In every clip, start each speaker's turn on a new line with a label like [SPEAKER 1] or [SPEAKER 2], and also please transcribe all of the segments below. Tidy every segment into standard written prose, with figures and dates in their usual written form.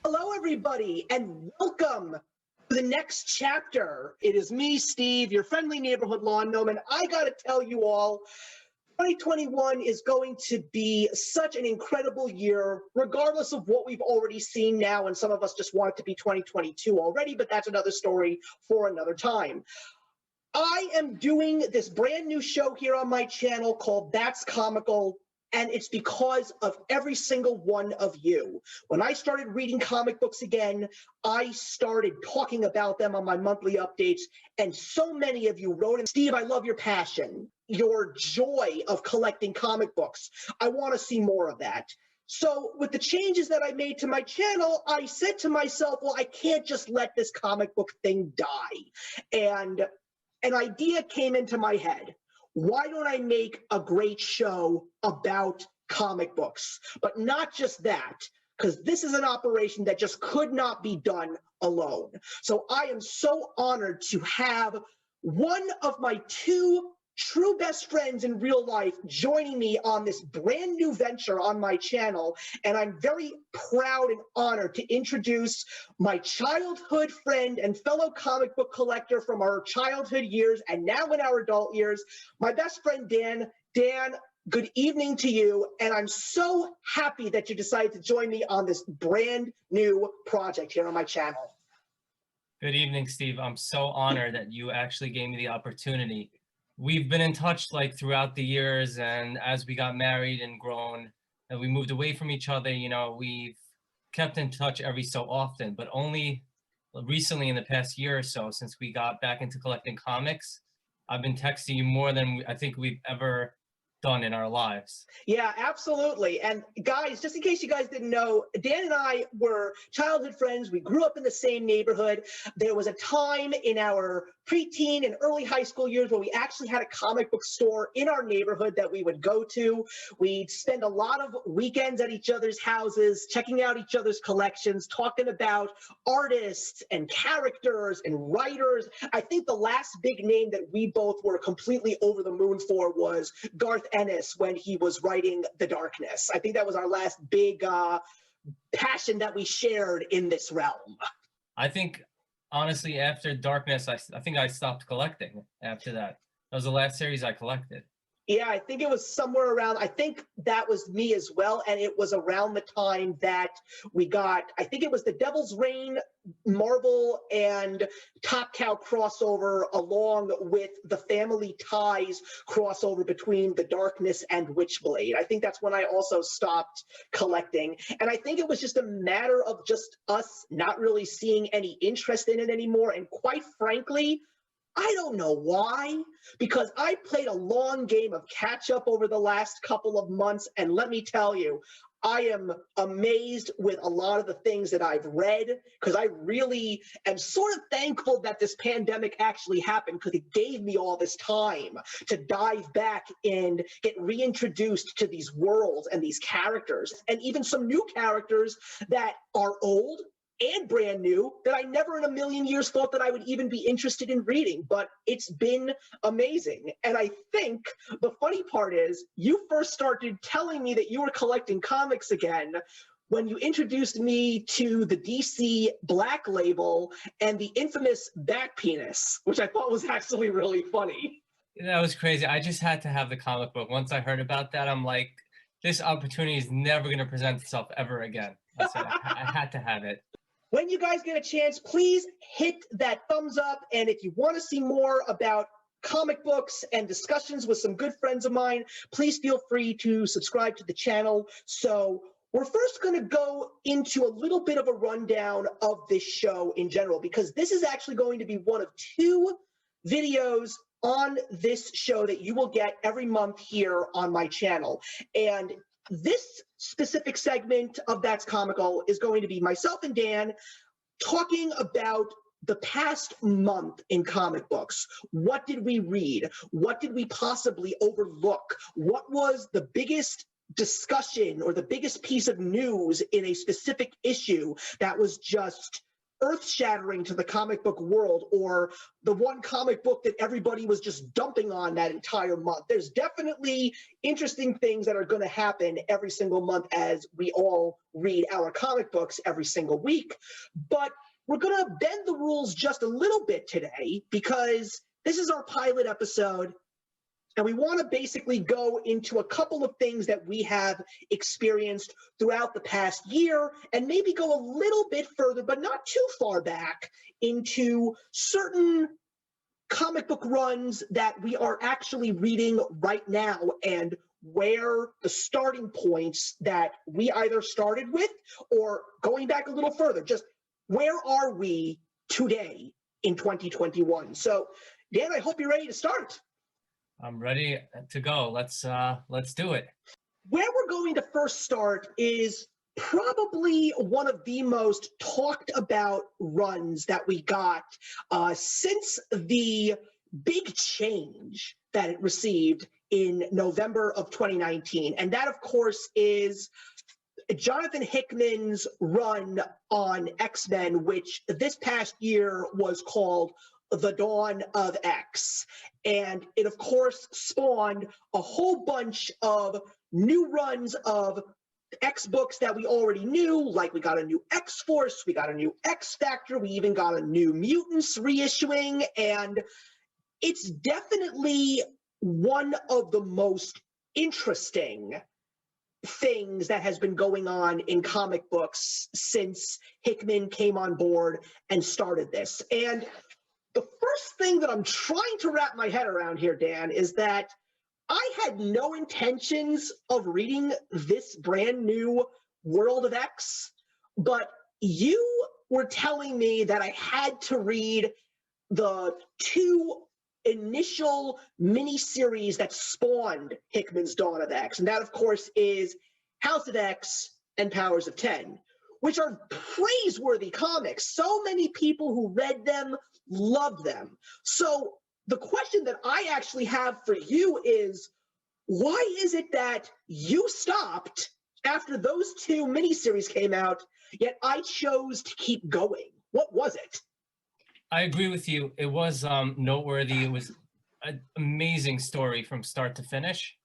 [SPEAKER 1] Hello, everybody, and welcome to the next chapter. It is me, Steve, your friendly neighborhood lawn gnome, and I gotta tell you all, 2021 is going to be such an incredible year, regardless of what we've already seen now, and some of us just want it to be 2022 already, but that's another story for another time. I am doing this brand new show here on my channel called That's Comical, and it's because of every single one of you. When I started reading comic books again, I started talking about them on my monthly updates, and so many of you wrote in, Steve, I love your passion, your joy of collecting comic books. I want to see more of that. So with the changes that I made to my channel, I said to myself, well, I can't just let this comic book thing die. And an idea came into my head. Why don't I make a great show about comic books? But not just that, because this is an operation that just could not be done alone. So I am so honored to have one of my two true best friends in real life joining me on this brand new venture on my channel. And I'm very proud and honored to introduce my childhood friend and fellow comic book collector from our childhood years and now in our adult years, my best friend, Dan. Dan, good evening to you. And I'm so happy that you decided to join me on this brand new project here on my channel.
[SPEAKER 2] Good evening, Steve. I'm so honored that you actually gave me the opportunity. We've been in touch like throughout the years, and as we got married and grown and we moved away from each other, you know, we've kept in touch every so often, but only recently in the past year or so, since we got back into collecting comics, I've been texting you more than I think we've ever done in our lives.
[SPEAKER 1] Yeah, absolutely. And guys, just in case you guys didn't know, Dan and I were childhood friends. We grew up in the same neighborhood. There was a time in our preteen and early high school years where we actually had a comic book store in our neighborhood that we would go to. We'd spend a lot of weekends at each other's houses, checking out each other's collections, talking about artists and characters and writers. I think the last big name that we both were completely over the moon for was Garth Ennis when he was writing The Darkness. I think that was our last big passion that we shared in this realm.
[SPEAKER 2] I think, honestly, after Darkness, I think I stopped collecting after that. That was the last series I collected.
[SPEAKER 1] Yeah, I think it was somewhere around, I think that was me as well, and it was around the time that we got, I think it was the Devil's Reign, Marvel, and Top Cow crossover, along with the Family Ties crossover between The Darkness and Witchblade. I think that's when I also stopped collecting, and I think it was just a matter of just us not really seeing any interest in it anymore, and quite frankly, I don't know why, because I played a long game of catch up over the last couple of months, and let me tell you, I am amazed with a lot of the things that I've read, because I really am sort of thankful that this pandemic actually happened, because it gave me all this time to dive back and get reintroduced to these worlds and these characters, and even some new characters that are old and brand new that I never in a million years thought that I would even be interested in reading, but it's been amazing. And I think the funny part is you first started telling me that you were collecting comics again when you introduced me to the DC Black Label and the infamous Back Penis, which I thought was actually really funny.
[SPEAKER 2] That was crazy. I just had to have the comic book. Once I heard about that, I'm like, this opportunity is never going to present itself ever again. So I had to have it.
[SPEAKER 1] When you guys get a chance, please hit that thumbs up. And if you want to see more about comic books and discussions with some good friends of mine, please feel free to subscribe to the channel. So we're first going to go into a little bit of a rundown of this show in general, because this is actually going to be one of two videos on this show that you will get every month here on my channel. And this specific segment of That's Comical is going to be myself and Dan talking about the past month in comic books. What did we read? What did we possibly overlook? What was the biggest discussion or the biggest piece of news in a specific issue that was just earth-shattering to the comic book world, or the one comic book that everybody was just dumping on that entire month. There's definitely interesting things that are going to happen every single month as we all read our comic books every single week. But we're going to bend the rules just a little bit today because this is our pilot episode. And we want to basically go into a couple of things that we have experienced throughout the past year and maybe go a little bit further, but not too far back, into certain comic book runs that we are actually reading right now and where the starting points that we either started with or going back a little further, just where are we today in 2021? So, Dan, I hope you're ready to start.
[SPEAKER 2] I'm ready to go. Let's do it.
[SPEAKER 1] Where we're going to first start is probably one of the most talked about runs that we got since the big change that it received in November of 2019. And that, of course, is Jonathan Hickman's run on X-Men, which this past year was called The Dawn of X. And it, of course, spawned a whole bunch of new runs of X books that we already knew, like we got a new X-Force, we got a new X-Factor, we even got a new Mutants reissuing, and it's definitely one of the most interesting things that has been going on in comic books since Hickman came on board and started this. And the first thing that I'm trying to wrap my head around here, Dan, is that I had no intentions of reading this brand new World of X, but you were telling me that I had to read the two initial miniseries that spawned Hickman's Dawn of X. And that, of course, is House of X and Powers of 10, which are praiseworthy comics. So many people who read them love them. So the question that I actually have for you is, why is it that you stopped after those two miniseries came out, yet I chose to keep going? What was it?
[SPEAKER 2] I agree with you. It was noteworthy. It was an amazing story from start to finish.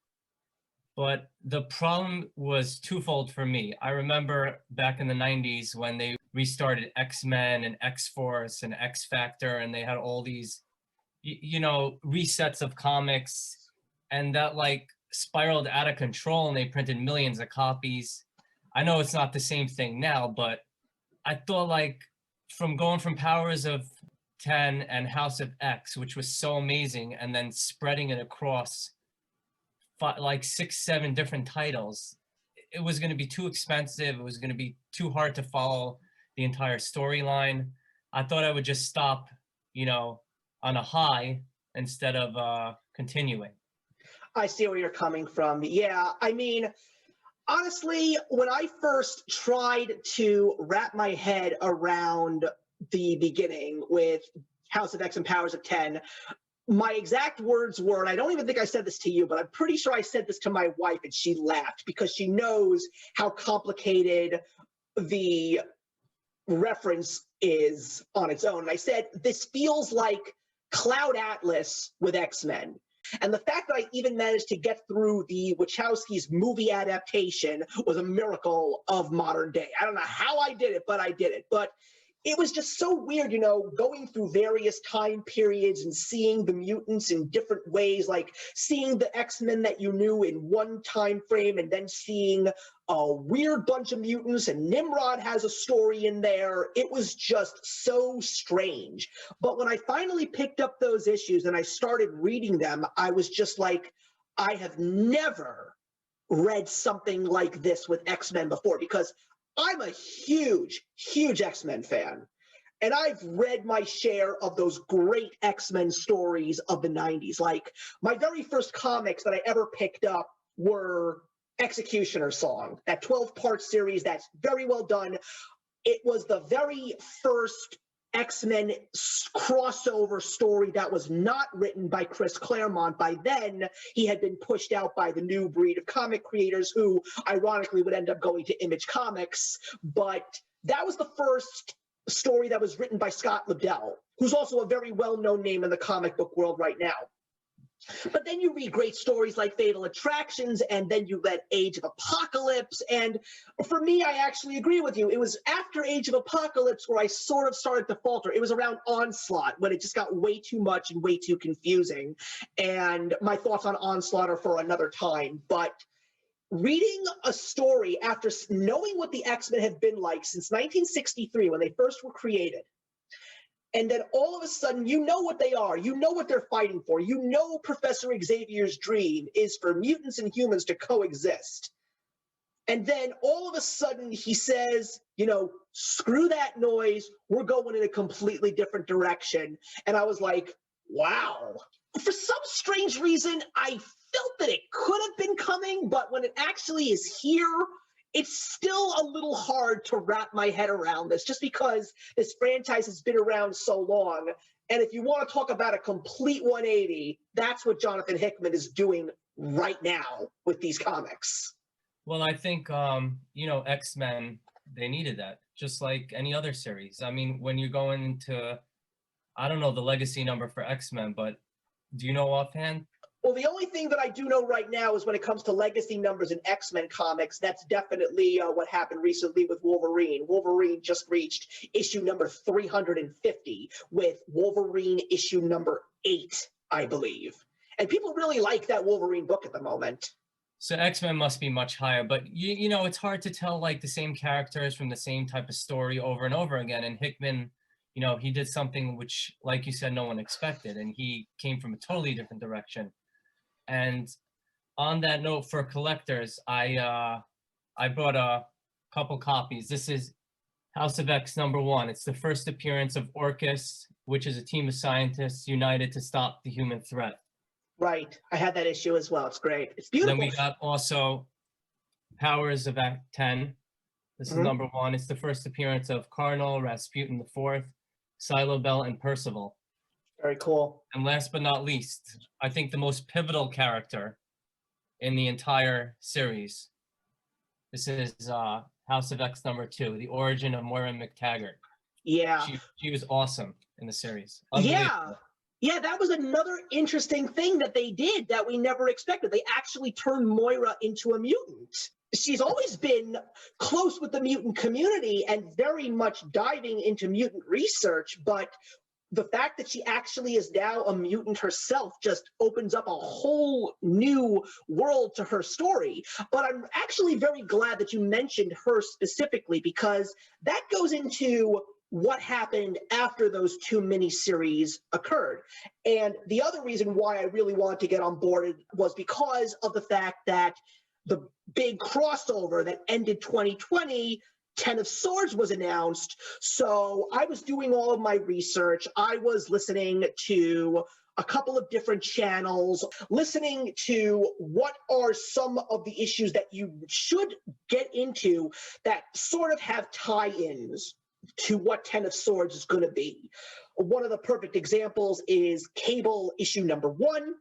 [SPEAKER 2] But the problem was twofold for me. I remember back in the 90s when they restarted X-Men and X-Force and X-Factor, and they had all these, resets of comics, and that like spiraled out of control, and they printed millions of copies. I know it's not the same thing now, but I thought like from going from Powers of 10 and House of X, which was so amazing, and then spreading it across like 6-7 different titles, it was going to be too expensive. It was going to be too hard to follow the entire storyline. I thought I would just stop, on a high instead of continuing.
[SPEAKER 1] I see where you're coming from. Yeah, I mean, honestly, when I first tried to wrap my head around the beginning with House of X and Powers of 10, my exact words were, and I don't even think I said this to you, but I'm pretty sure I said this to my wife, and she laughed because she knows how complicated the reference is on its own. And I said, this feels like Cloud Atlas with X-Men. And the fact that I even managed to get through the Wachowskis' movie adaptation was a miracle of modern day. I don't know how I did it, but I did it. But it was just so weird, going through various time periods and seeing the mutants in different ways, like seeing the X-Men that you knew in one time frame and then seeing a weird bunch of mutants, and Nimrod has a story in there. It was just so strange. But when I finally picked up those issues and I started reading them, I was just like, I have never read something like this with X-Men before, because I'm a huge, huge X-Men fan. And I've read my share of those great X-Men stories of the 90s. Like, my very first comics that I ever picked up were Executioner Song, that 12-part series that's very well done. It was the very first X-Men crossover story that was not written by Chris Claremont. By then, he had been pushed out by the new breed of comic creators who, ironically, would end up going to Image Comics. But that was the first story that was written by Scott Lobdell, who's also a very well-known name in the comic book world right now. But then you read great stories like Fatal Attractions, and then you read Age of Apocalypse. And for me, I actually agree with you. It was after Age of Apocalypse where I sort of started to falter. It was around Onslaught when it just got way too much and way too confusing. And my thoughts on Onslaught are for another time. But reading a story after knowing what the X-Men have been like since 1963 when they first were created, and then all of a sudden, you know what they are. You know what they're fighting for. You know Professor Xavier's dream is for mutants and humans to coexist. And then all of a sudden, he says, you know, screw that noise. We're going in a completely different direction. And I was like, wow. For some strange reason, I felt that it could have been coming, but when it actually is here, it's still a little hard to wrap my head around this, just because this franchise has been around so long. And if you want to talk about a complete 180, that's what Jonathan Hickman is doing right now with these comics.
[SPEAKER 2] Well, I think, you know, X-Men, they needed that, just like any other series. I mean, when you're going into, I don't know the legacy number for X-Men, but do you know offhand?
[SPEAKER 1] Well, the only thing that I do know right now is when it comes to legacy numbers in X-Men comics, that's definitely what happened recently with Wolverine. Wolverine just reached issue number 350 with Wolverine issue number 8, I believe. And people really like that Wolverine book at the moment.
[SPEAKER 2] So X-Men must be much higher, but you know, it's hard to tell like the same characters from the same type of story over and over again. And Hickman, you know, he did something which, like you said, no one expected, and he came from a totally different direction. And on that note, for collectors, I brought a couple copies. This is House of X #1. It's the first appearance of Orchis, which is a team of scientists united to stop the human threat.
[SPEAKER 1] Right. I had that issue as well. It's great. It's beautiful.
[SPEAKER 2] Then we got also Powers of Act 10. This is #1. It's the first appearance of Cardinal, Rasputin IV, Silo Bell, and Percival.
[SPEAKER 1] Very cool.
[SPEAKER 2] And last but not least, I think the most pivotal character in the entire series. This is House of X #2, the origin of Moira McTaggart.
[SPEAKER 1] Yeah.
[SPEAKER 2] She was awesome in the series.
[SPEAKER 1] Yeah. Yeah, that was another interesting thing that they did that we never expected. They actually turned Moira into a mutant. She's always been close with the mutant community and very much diving into mutant research, but the fact that she actually is now a mutant herself just opens up a whole new world to her story. But I'm actually very glad that you mentioned her specifically, because that goes into what happened after those 2 miniseries occurred. And the other reason why I really wanted to get on board was because of the fact that the big crossover that ended 2020, 10 of Swords, was announced. So I was doing all of my research. I was listening to a couple of different channels, listening to what are some of the issues that you should get into that sort of have tie-ins to what 10 of Swords is going to be. One of the perfect examples is Cable issue #1,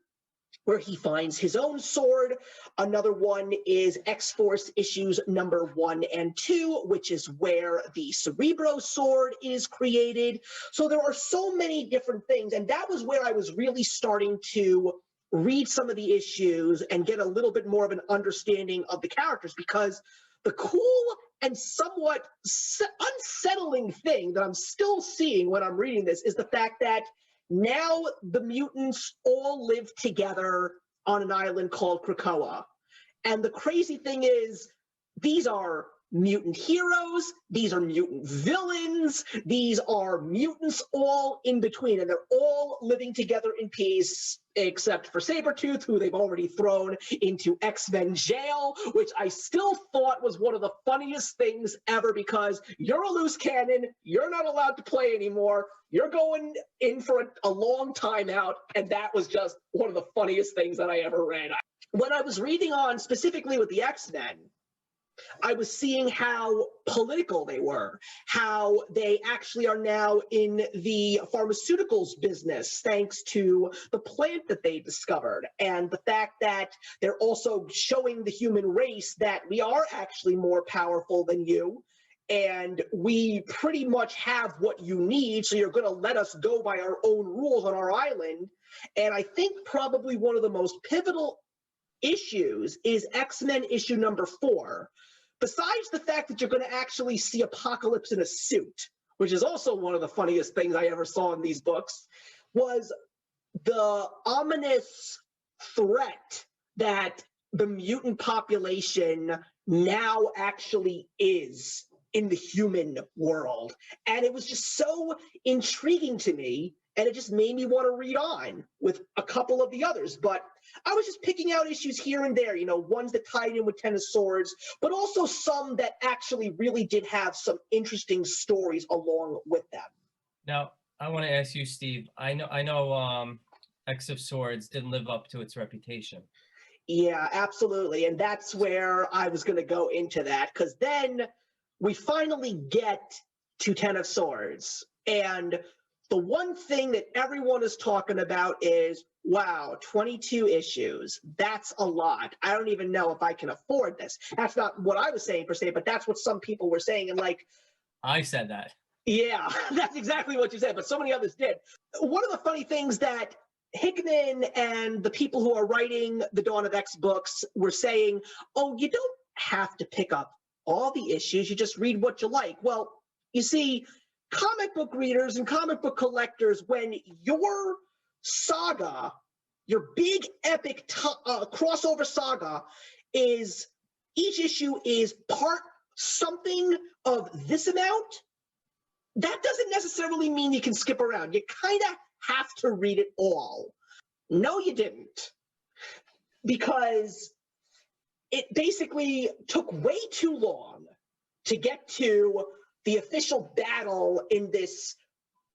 [SPEAKER 1] where he finds his own sword. Another one is X-Force issues #1 and 2, which is where the Cerebro sword is created. So there are so many different things, and that was where I was really starting to read some of the issues and get a little bit more of an understanding of the characters, because the cool and somewhat unsettling thing that I'm still seeing when I'm reading this is the fact that now the mutants all live together on an island called Krakoa. And the crazy thing is, these are mutant heroes, these are mutant villains, these are mutants all in between, and they're all living together in peace, except for Sabretooth, who they've already thrown into X-Men jail, which I still thought was one of the funniest things ever, because you're a loose cannon, you're not allowed to play anymore, you're going in for a long time out, and that was just one of the funniest things that I ever read. When I was reading on specifically with the X-Men, I was seeing how political they were, how they actually are now in the pharmaceuticals business thanks to the plant that they discovered, and the fact that they're also showing the human race that we are actually more powerful than you, and we pretty much have what you need, so you're going to let us go by our own rules on our island. And I think probably one of the most pivotal issues is X-Men issue number 4. Besides the fact that you're going to actually see Apocalypse in a suit, which is also one of the funniest things I ever saw in these books, was the ominous threat that the mutant population now actually is in the human world. And it was just so intriguing to me, and it just made me want to read on with a couple of the others. But I was just picking out issues here and there, ones that tied in with Ten of Swords, but also some that actually really did have some interesting stories along with them.
[SPEAKER 2] Now, I want to ask you, Steve, I know X of Swords didn't live up to its reputation.
[SPEAKER 1] Yeah, absolutely. And that's where I was going to go into that, because then we finally get to Ten of Swords. And the one thing that everyone is talking about is, wow, 22 issues. That's a lot. I don't even know if I can afford this. That's not what I was saying per se, but that's what some people were saying. And
[SPEAKER 2] I said that.
[SPEAKER 1] Yeah, that's exactly what you said, but so many others did. One of the funny things that Hickman and the people who are writing the Dawn of X books were saying, oh, you don't have to pick up all the issues. You just read what you like. Well, you see, comic book readers and comic book collectors, when your saga, your big epic crossover saga is, each issue is part something of this amount, that doesn't necessarily mean you can skip around. You kind of have to read it all. No, you didn't. Because it basically took way too long to get to the official battle in this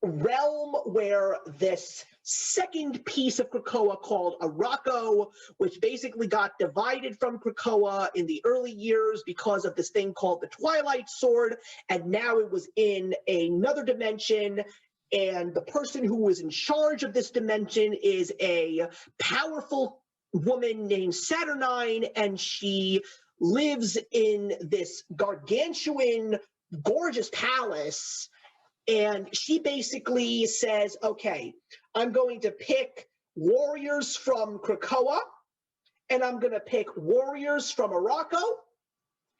[SPEAKER 1] realm where this second piece of Krakoa called Arakko, which basically got divided from Krakoa in the early years because of this thing called the Twilight Sword, and now it was in another dimension, and the person who was in charge of this dimension is a powerful woman named Saturnine, and she lives in this gargantuan, gorgeous palace. And she basically says, okay, I'm going to pick warriors from Krakoa, and I'm going to pick warriors from Arakko,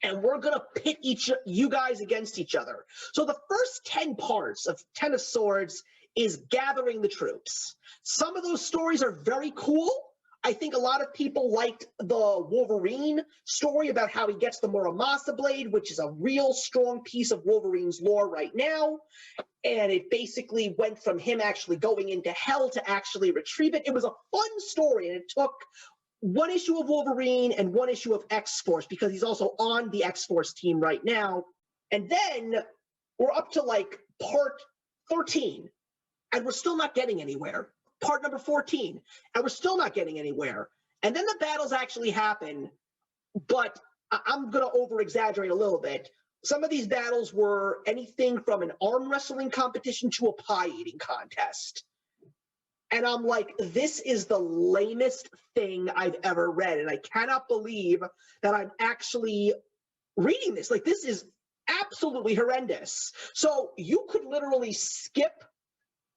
[SPEAKER 1] and we're going to pit you guys against each other. So the first 10 parts of Ten of Swords is gathering the troops. Some of those stories are very cool. I think a lot of people liked the Wolverine story about how he gets the Muramasa blade, which is a real strong piece of Wolverine's lore right now. And it basically went from him actually going into hell to actually retrieve it. It was a fun story, and it took one issue of Wolverine and one issue of X-Force, because he's also on the X-Force team right now. And then we're up to part 13, and we're still not getting anywhere. Part number 14, and we're still not getting anywhere. And then the battles actually happen, but I'm going to over-exaggerate a little bit. Some of these battles were anything from an arm wrestling competition to a pie eating contest. And I'm like, this is the lamest thing I've ever read, and I cannot believe that I'm actually reading this. This is absolutely horrendous. So you could literally skip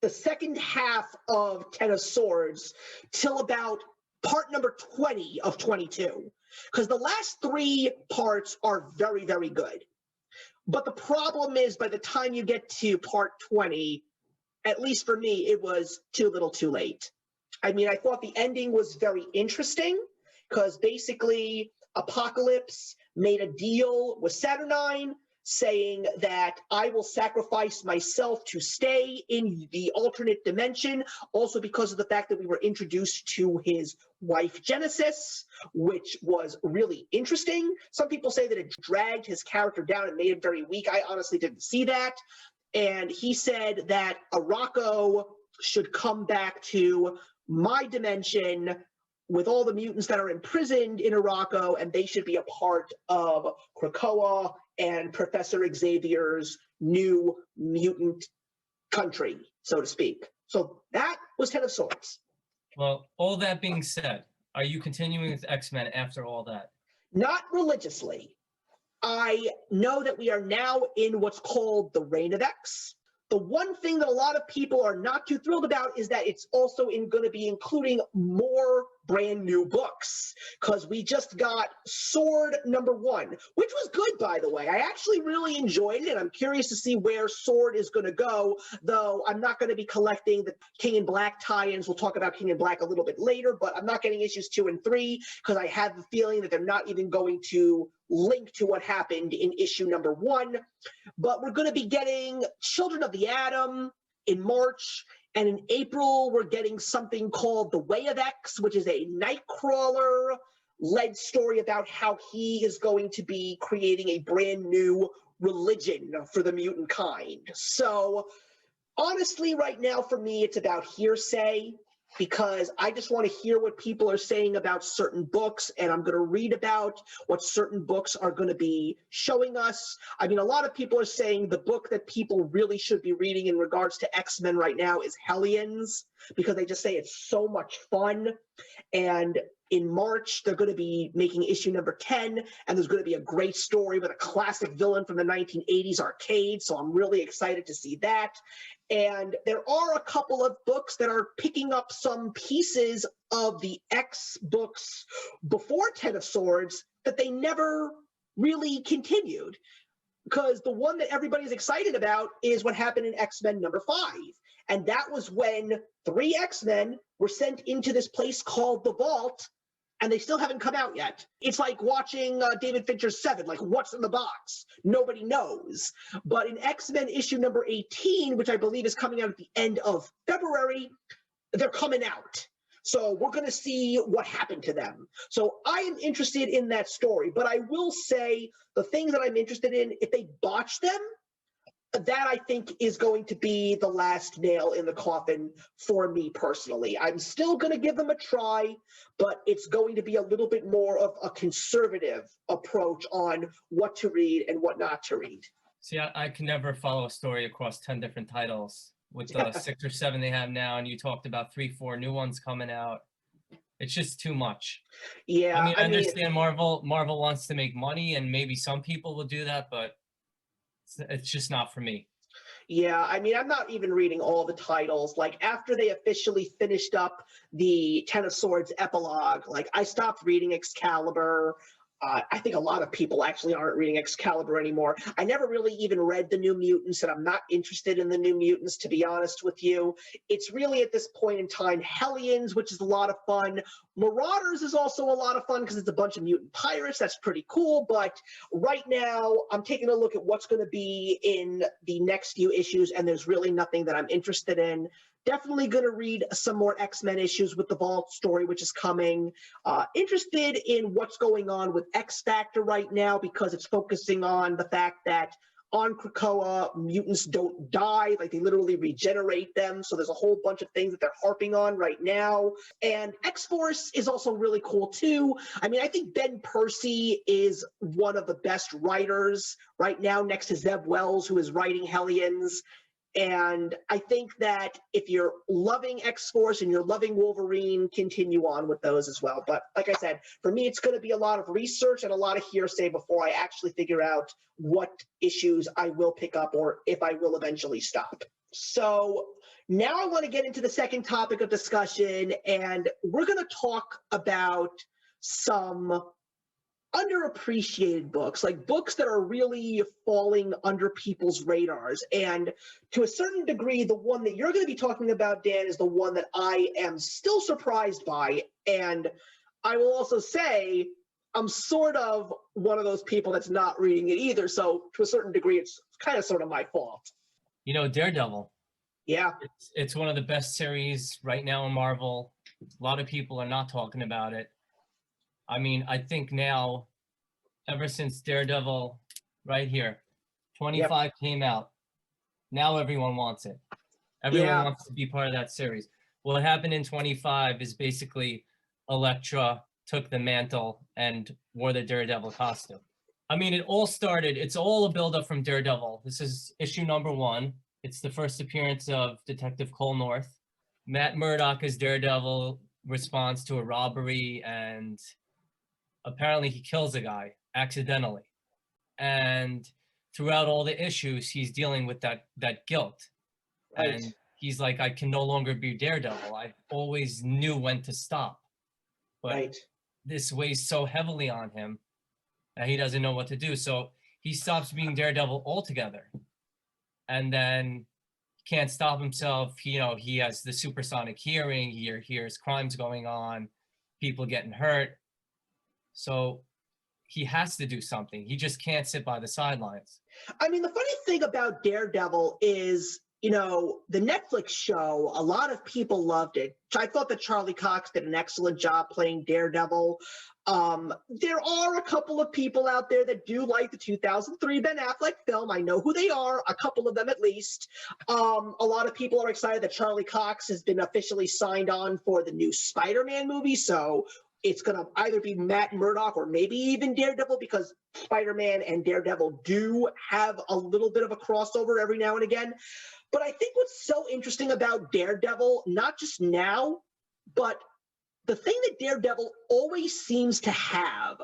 [SPEAKER 1] the second half of Ten of Swords till about part number 20 of 22, because the last 3 parts are very, very good. But the problem is, by the time you get to part 20, at least for me, it was too little too late. I mean, I thought the ending was very interesting, because basically Apocalypse made a deal with Saturnine, saying that I will sacrifice myself to stay in the alternate dimension, also because of the fact that we were introduced to his wife Genesis, which was really interesting. Some people say that it dragged his character down and made him very weak. I honestly didn't see that. And he said that Arakko should come back to my dimension with all the mutants that are imprisoned in Arakko, and they should be a part of Krakoa and Professor Xavier's new mutant country, so to speak. So that was Ten of Swords.
[SPEAKER 2] Well, all that being said, are you continuing with X-Men after all that?
[SPEAKER 1] Not religiously. I know that we are now in what's called the Reign of X. The one thing that a lot of people are not too thrilled about is that it's also going to be including more brand new books, because we just got Sword #1, which was good, by the way. I actually really enjoyed it, and I'm curious to see where Sword is going to go, though I'm not going to be collecting the King in Black tie-ins. We'll talk about King in Black a little bit later, but I'm not getting issues 2 and 3 because I have the feeling that they're not even going to link to what happened in issue #1. But we're going to be getting Children of the Atom in March, and in April we're getting something called The Way of X, which is a Nightcrawler-led story about how he is going to be creating a brand new religion for the mutant kind. So honestly, right now for me, it's about hearsay, because I just want to hear what people are saying about certain books, and I'm going to read about what certain books are going to be showing us. I mean, a lot of people are saying the book that people really should be reading in regards to X-Men right now is Hellions, because they just say it's so much fun. And in March, they're going to be making issue #10, and there's going to be a great story with a classic villain from the 1980s arcade, so I'm really excited to see that. And there are a couple of books that are picking up some pieces of the X books before Ten of Swords that they never really continued. Because the one that everybody's excited about is what happened in X-Men #5. And that was when 3 X-Men were sent into this place called the Vault, and they still haven't come out yet. It's like watching David Fincher's Seven, like what's in the box? Nobody knows. But in X-Men issue #18, which I believe is coming out at the end of February, they're coming out. So we're going to see what happened to them. So I am interested in that story, but I will say the things that I'm interested in, if they botch them, that I think is going to be the last nail in the coffin for me personally. I'm still going to give them a try, but it's going to be a little bit more of a conservative approach on what to read and what not to read.
[SPEAKER 2] See, I can never follow a story across 10 different titles with the 6 or 7 they have now, and you talked about 3, 4 new ones coming out. It's just too much.
[SPEAKER 1] Yeah,
[SPEAKER 2] I mean, I understand Marvel wants to make money, and maybe some people will do that, but it's just not for me.
[SPEAKER 1] Yeah, I mean, I'm not even reading all the titles. Like, after they officially finished up the Ten of Swords epilogue, like, I stopped reading Excalibur. I think a lot of people actually aren't reading Excalibur anymore. I never really even read the New Mutants, and I'm not interested in the New Mutants, to be honest with you. It's really, at this point in time, Hellions, which is a lot of fun. Marauders is also a lot of fun because it's a bunch of mutant pirates. That's pretty cool. But right now, I'm taking a look at what's going to be in the next few issues, and there's really nothing that I'm interested in. Definitely going to read some more X-Men issues with the Vault story, which is coming. Interested in what's going on with X Factor right now, because it's focusing on the fact that on Krakoa, mutants don't die, like they literally regenerate them. So there's a whole bunch of things that they're harping on right now. And X-Force is also really cool too. I mean, I think Ben Percy is one of the best writers right now, next to Zeb Wells, who is writing Hellions. And I think that if you're loving X-Force and you're loving Wolverine, continue on with those as well. But like I said, for me, it's going to be a lot of research and a lot of hearsay before I actually figure out what issues I will pick up or if I will eventually stop. So now I want to get into the second topic of discussion, and we're going to talk about some underappreciated books, like books that are really falling under people's radars. And to a certain degree, the one that you're going to be talking about, Dan, is the one that I am still surprised by. And I will also say I'm sort of one of those people that's not reading it either. So to a certain degree, it's kind of sort of my fault.
[SPEAKER 2] You know, Daredevil.
[SPEAKER 1] Yeah.
[SPEAKER 2] It's one of the best series right now in Marvel. A lot of people are not talking about it. I mean, I think now, ever since Daredevil, right here, 25 came out, now everyone wants it. Everyone wants to be part of that series. What happened in 25 is basically Elektra took the mantle and wore the Daredevil costume. I mean, it's all a buildup from Daredevil. This is issue #1. It's the first appearance of Detective Cole North. Matt Murdock as Daredevil responds to a robbery, and apparently he kills a guy accidentally. And throughout all the issues, he's dealing with that guilt.
[SPEAKER 1] Right.
[SPEAKER 2] And he's like, I can no longer be Daredevil. I always knew when to stop. But
[SPEAKER 1] Right.
[SPEAKER 2] this weighs so heavily on him that he doesn't know what to do. So he stops being Daredevil altogether. And then can't stop himself. He has the supersonic hearing. He hears crimes going on, people getting hurt. So he has to do something. He just can't sit by the sidelines.
[SPEAKER 1] I mean, the funny thing about Daredevil is, the Netflix show, a lot of people loved it. I thought that Charlie Cox did an excellent job playing Daredevil. There are a couple of people out there that do like the 2003 Ben Affleck film. I know who they are, a couple of them at least. A lot of people are excited that Charlie Cox has been officially signed on for the new Spider-Man movie, so it's going to either be Matt Murdock or maybe even Daredevil, because Spider-Man and Daredevil do have a little bit of a crossover every now and again. But I think what's so interesting about Daredevil, not just now, but the thing that Daredevil always seems to have,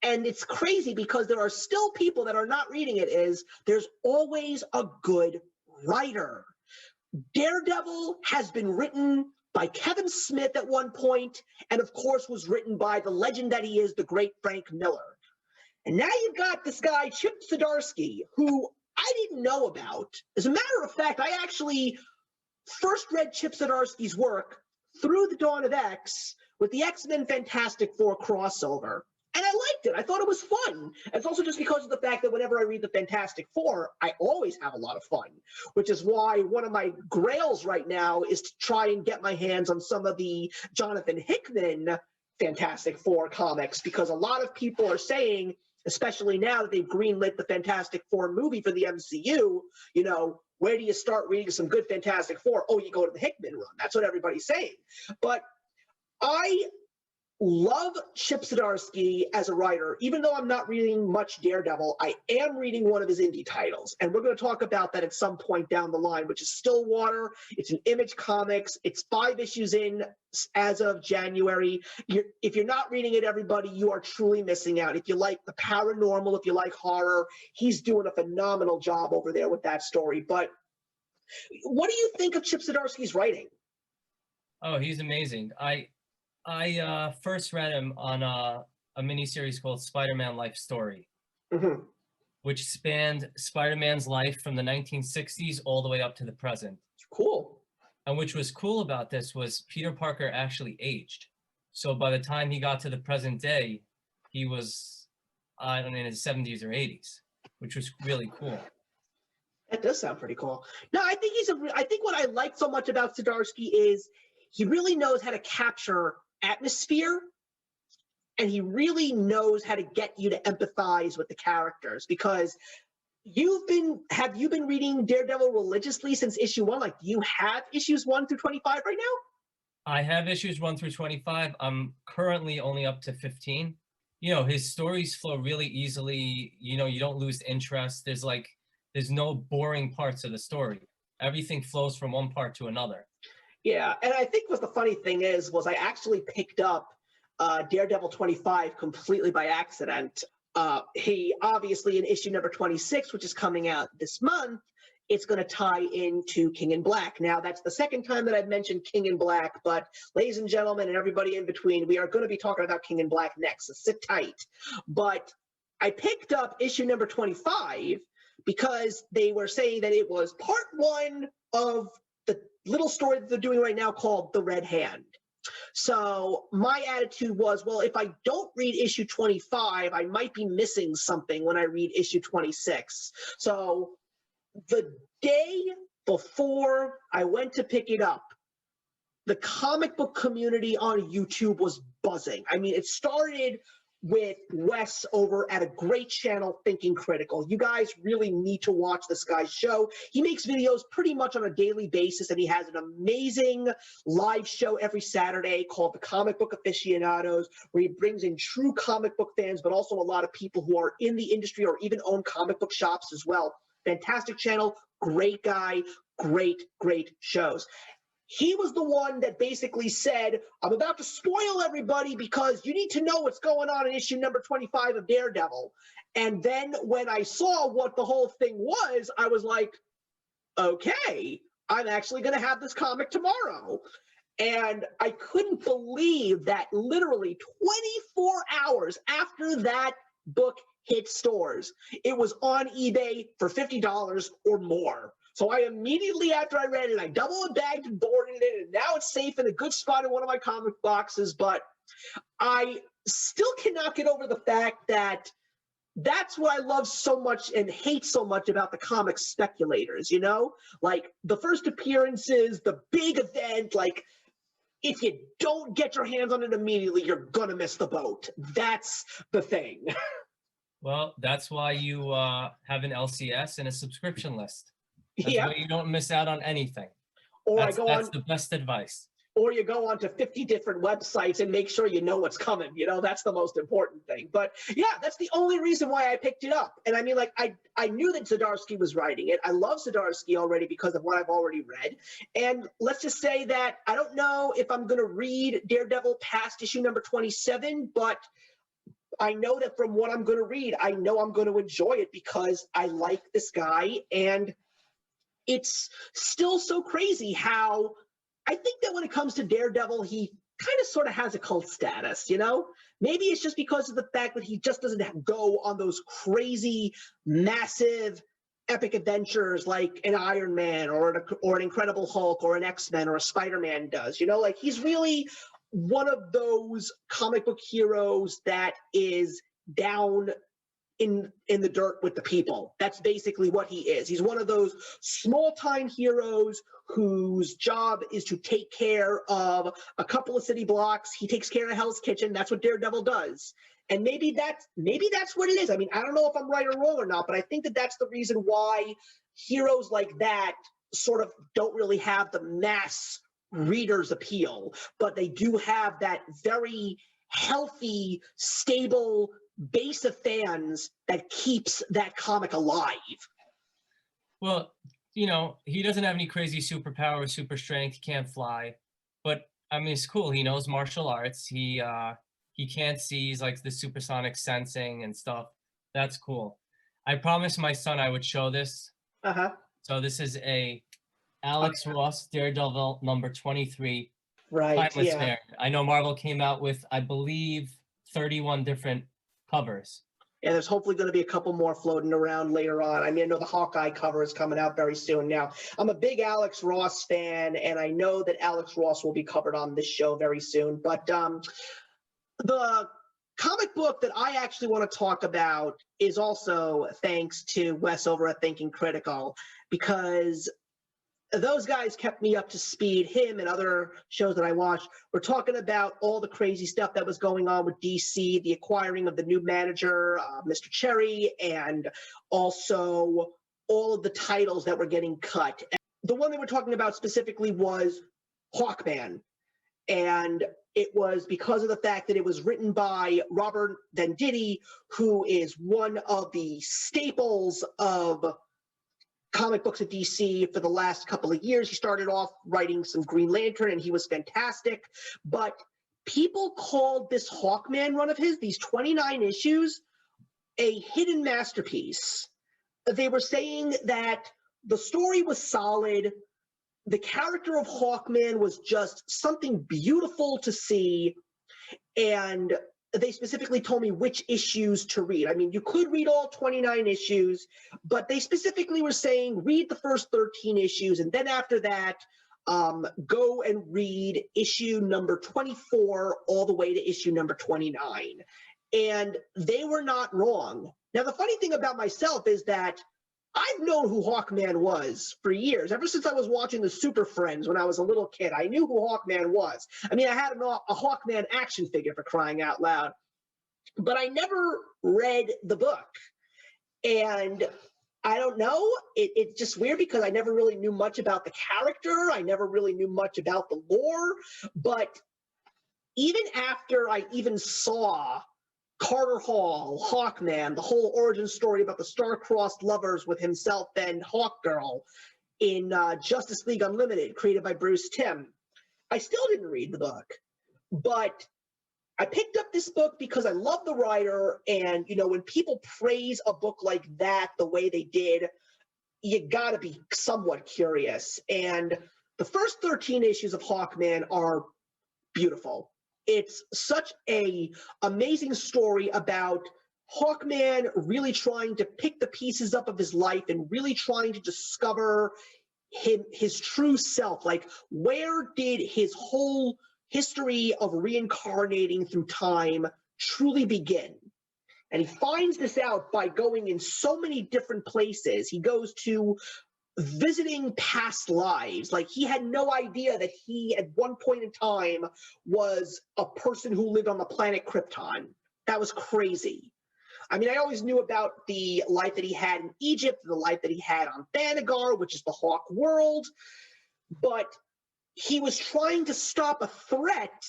[SPEAKER 1] and it's crazy because there are still people that are not reading it, is there's always a good writer. Daredevil has been written by Kevin Smith at one point, and of course was written by the legend that he is, the great Frank Miller. And now you've got this guy, Chip Zdarsky, who I didn't know about. As a matter of fact, I actually first read Chip Zdarsky's work through the Dawn of X with the X-Men Fantastic Four crossover. And I liked it. I thought it was fun. It's also just because of the fact that whenever I read the Fantastic Four, I always have a lot of fun, which is why one of my grails right now is to try and get my hands on some of the Jonathan Hickman Fantastic Four comics, because a lot of people are saying, especially now that they've greenlit the Fantastic Four movie for the MCU, where do you start reading some good Fantastic Four? Oh, you go to the Hickman run. That's what everybody's saying. But I love Chip Zdarsky as a writer. Even though I'm not reading much Daredevil, I am reading one of his indie titles. And we're going to talk about that at some point down the line, which is Stillwater. It's an Image Comics. It's 5 issues in as of January. If you're not reading it, everybody, you are truly missing out. If you like the paranormal, if you like horror, he's doing a phenomenal job over there with that story. But what do you think of Chip Zdarsky's writing?
[SPEAKER 2] Oh, he's amazing. I first read him on a miniseries called Spider-Man Life Story, which spanned Spider-Man's life from the 1960s all the way up to the present.
[SPEAKER 1] Cool.
[SPEAKER 2] And which was cool about this was Peter Parker actually aged. So by the time he got to the present day, he was, I don't know, in his 70s or 80s, which was really cool.
[SPEAKER 1] That does sound pretty cool. No, I think I think what I like so much about Zdarsky is he really knows how to capture atmosphere, and he really knows how to get you to empathize with the characters, because have you been reading Daredevil religiously since issue 1? Like, do you have issues 1 through 25 right now?
[SPEAKER 2] I have issues 1 through 25. I'm currently only up to 15. His stories flow really easily. You don't lose interest. There's no boring parts of the story. Everything flows from one part to another.
[SPEAKER 1] Yeah, and I think what the funny thing was I actually picked up Daredevil 25 completely by accident. He obviously, in issue number 26, which is coming out this month, it's going to tie into King in Black. Now, that's the second time that I've mentioned King in Black, but ladies and gentlemen and everybody in between, we are going to be talking about King in Black next, so sit tight. But I picked up issue number 25 because they were saying that it was part 1 of the little story that they're doing right now called The Red Hand. So my attitude was, well, if I don't read issue 25, I might be missing something when I read issue 26. So the day before I went to pick it up, the comic book community on YouTube was buzzing. I mean, it started with Wes over at a great channel, Thinking Critical. You guys really need to watch this guy's show. He makes videos pretty much on a daily basis, and he has an amazing live show every Saturday called The Comic Book Aficionados, where he brings in true comic book fans, but also a lot of people who are in the industry or even own comic book shops as well. Fantastic channel, great guy, great shows. he was the one that basically said, I'm about to spoil everybody because you need to know what's going on in issue number 25 of Daredevil. And then when I saw what the whole thing was, I was like, okay, I'm actually going to have this comic tomorrow. And I couldn't believe that literally 24 hours after that book hit stores, it was on eBay for $50 or more. So I immediately, after I read it, I double bagged and boarded it, and now it's safe in a good spot in one of my comic boxes. But I still cannot get over the fact that that's what I love so much and hate so much about the comic speculators, you know? Like, the first appearances, the big event, like, if you don't get your hands on it immediately, you're going to miss the boat. That's the thing.
[SPEAKER 2] Well, that's why you have an LCS and a subscription list. That's
[SPEAKER 1] Yeah.
[SPEAKER 2] why you don't miss out on anything.
[SPEAKER 1] Or
[SPEAKER 2] That's the best advice.
[SPEAKER 1] Or you go on to 50 different websites and make sure you know what's coming. You know, that's the most important thing. But yeah, that's the only reason why I picked it up. And I mean, like, I knew that Zdarsky was writing it. I love Zdarsky already because of what I've already read. And let's just say that I don't know if I'm going to read Daredevil past issue number 27, but I know that from what I'm going to read, I know I'm going to enjoy it because I like this guy. And it's still so crazy how I think that when it comes to Daredevil, he kind of sort of has a cult status, you know? Maybe it's just because of the fact that he just doesn't go on those crazy, massive, epic adventures like an Iron Man or an Incredible Hulk or an X-Men or a Spider-Man does, you know? Like, he's really one of those comic book heroes that is down in the dirt with the people. That's basically what he is. He's one of those small-time heroes whose job is to take care of a couple of city blocks. He takes care of Hell's Kitchen. That's what Daredevil does. And maybe that's what it is. I mean, I don't know if I'm right or wrong or not, but I think that that's the reason why heroes like that sort of don't really have the mass readers appeal, but they do have that very healthy, stable base of fans that keeps that comic alive.
[SPEAKER 2] Well, you know, he doesn't have any crazy superpowers, super strength, he can't fly. But I mean, it's cool. He knows martial arts. He can't see, he's like the supersonic sensing and stuff. That's cool. I promised my son I would show this.
[SPEAKER 1] Uh-huh.
[SPEAKER 2] So this is a Alex Ross Daredevil number 23.
[SPEAKER 1] Right.
[SPEAKER 2] Timeless
[SPEAKER 1] Yeah.
[SPEAKER 2] variant. I know Marvel came out with, I believe, 31 different covers.
[SPEAKER 1] And there's hopefully going to be a couple more floating around later on. I mean, I know the Hawkeye cover is coming out very soon. Now, I'm a big Alex Ross fan, and I know that Alex Ross will be covered on this show very soon. But the comic book that I actually want to talk about is also thanks to Wes over at Thinking Critical, because those guys kept me up to speed. Him and other shows that I watched were talking about all the crazy stuff that was going on with DC, the acquiring of the new manager, Mr. Cherry, and also all of the titles that were getting cut. And the one they were talking about specifically was Hawkman. And it was because of the fact that it was written by Robert Venditti, who is one of the staples of comic books at DC for the last couple of years. He started off writing some Green Lantern, and he was fantastic. But people called this Hawkman run of his, these 29 issues, a hidden masterpiece. They were saying that the story was solid. The character of Hawkman was just something beautiful to see. And they specifically told me which issues to read. I mean, you could read all 29 issues, but they specifically were saying read the first 13 issues, and then after that, go and read issue number 24 all the way to issue number 29. And they were not wrong. Now, the funny thing about myself is that I've known who Hawkman was for years. Ever since I was watching the Super Friends when I was a little kid, I knew who Hawkman was. I mean, I had a Hawkman action figure, for crying out loud. But I never read the book. And I don't know, it's just weird because I never really knew much about the character. I never really knew much about the lore. But even after I even saw Carter Hall, Hawkman, the whole origin story about the star-crossed lovers with himself and Hawkgirl, in Justice League Unlimited, created by Bruce Timm. I still didn't read the book, but I picked up this book because I love the writer, and when people praise a book like that the way they did, you gotta be somewhat curious. And the first 13 issues of Hawkman are beautiful. It's such a amazing story about Hawkman really trying to pick the pieces up of his life and really trying to discover his true self. Like, where did his whole history of reincarnating through time truly begin? And he finds this out by going in so many different places. He goes to visiting past lives. Like, he had no idea that he, at one point in time, was a person who lived on the planet Krypton. That was crazy. I mean, I always knew about the life that he had in Egypt, the life that he had on Thanagar, which is the Hawk world, but he was trying to stop a threat,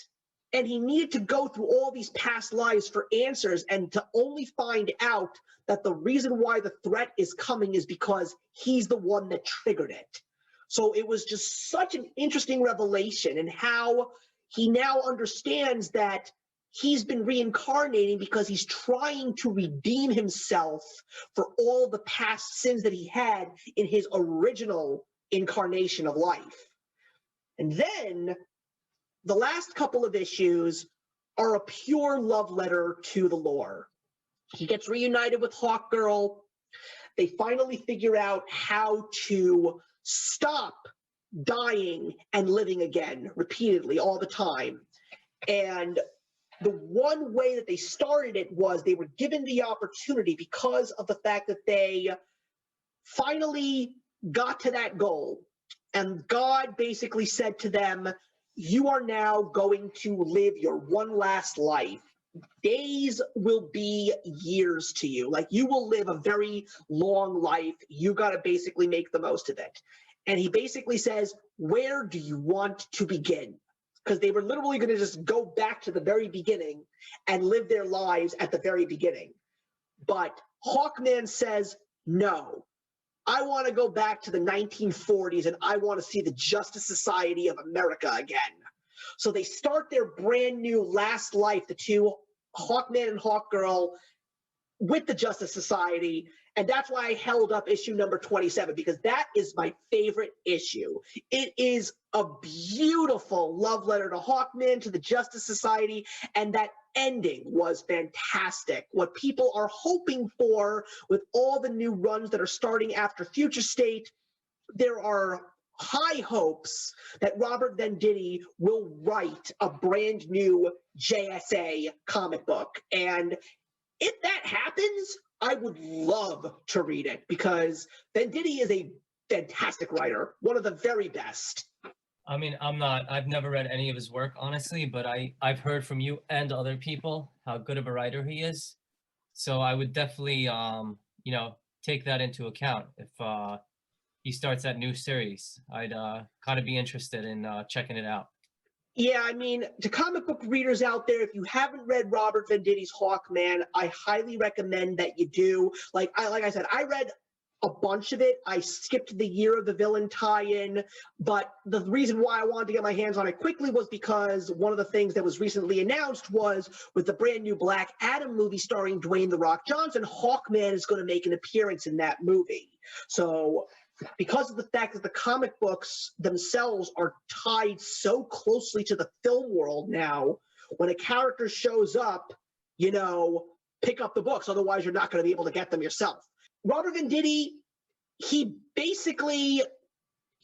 [SPEAKER 1] and he needed to go through all these past lives for answers, and to only find out that the reason why the threat is coming is because he's the one that triggered it. So it was just such an interesting revelation, and how he now understands that he's been reincarnating because he's trying to redeem himself for all the past sins that he had in his original incarnation of life. And then the last couple of issues are a pure love letter to the lore. He gets reunited with Hawkgirl. They finally figure out how to stop dying and living again repeatedly all the time. And the one way that they started it was they were given the opportunity, because of the fact that they finally got to that goal. And God basically said to them, you are now going to live your one last life. Days will be years to you. Like, you will live a very long life. You got to basically make the most of it. And he basically says, where do you want to begin? Because they were literally going to just go back to the very beginning and live their lives at the very beginning. But Hawkman says, no, I want to go back to the 1940s, and I want to see the Justice Society of America again. So they start their brand new last life, the two, Hawkman and Hawkgirl, with the Justice Society. And that's why I held up issue number 27, because that is my favorite issue. It is a beautiful love letter to Hawkman, to the Justice Society, and that ending was fantastic. What people are hoping for with all the new runs that are starting after Future State, there are high hopes that Robert Venditti will write a brand new JSA comic book. And if that happens, I would love to read it, because Venditti is a fantastic writer, one of the very best.
[SPEAKER 2] I mean, I've never read any of his work, honestly, but I've heard from you and other people how good of a writer he is. So I would definitely, take that into account. If he starts that new series, I'd kind of be interested in checking it out.
[SPEAKER 1] Yeah, I mean, to comic book readers out there, if you haven't read Robert Venditti's Hawkman, I highly recommend that you do. Like I said, I read a bunch of it. I skipped the Year of the Villain tie-in, but the reason why I wanted to get my hands on it quickly was because one of the things that was recently announced was, with the brand new Black Adam movie starring Dwayne "The Rock" Johnson, Hawkman is going to make an appearance in that movie. So, because of the fact that the comic books themselves are tied so closely to the film world now, when a character shows up, pick up the books. Otherwise, you're not going to be able to get them yourself. Robert Venditti, he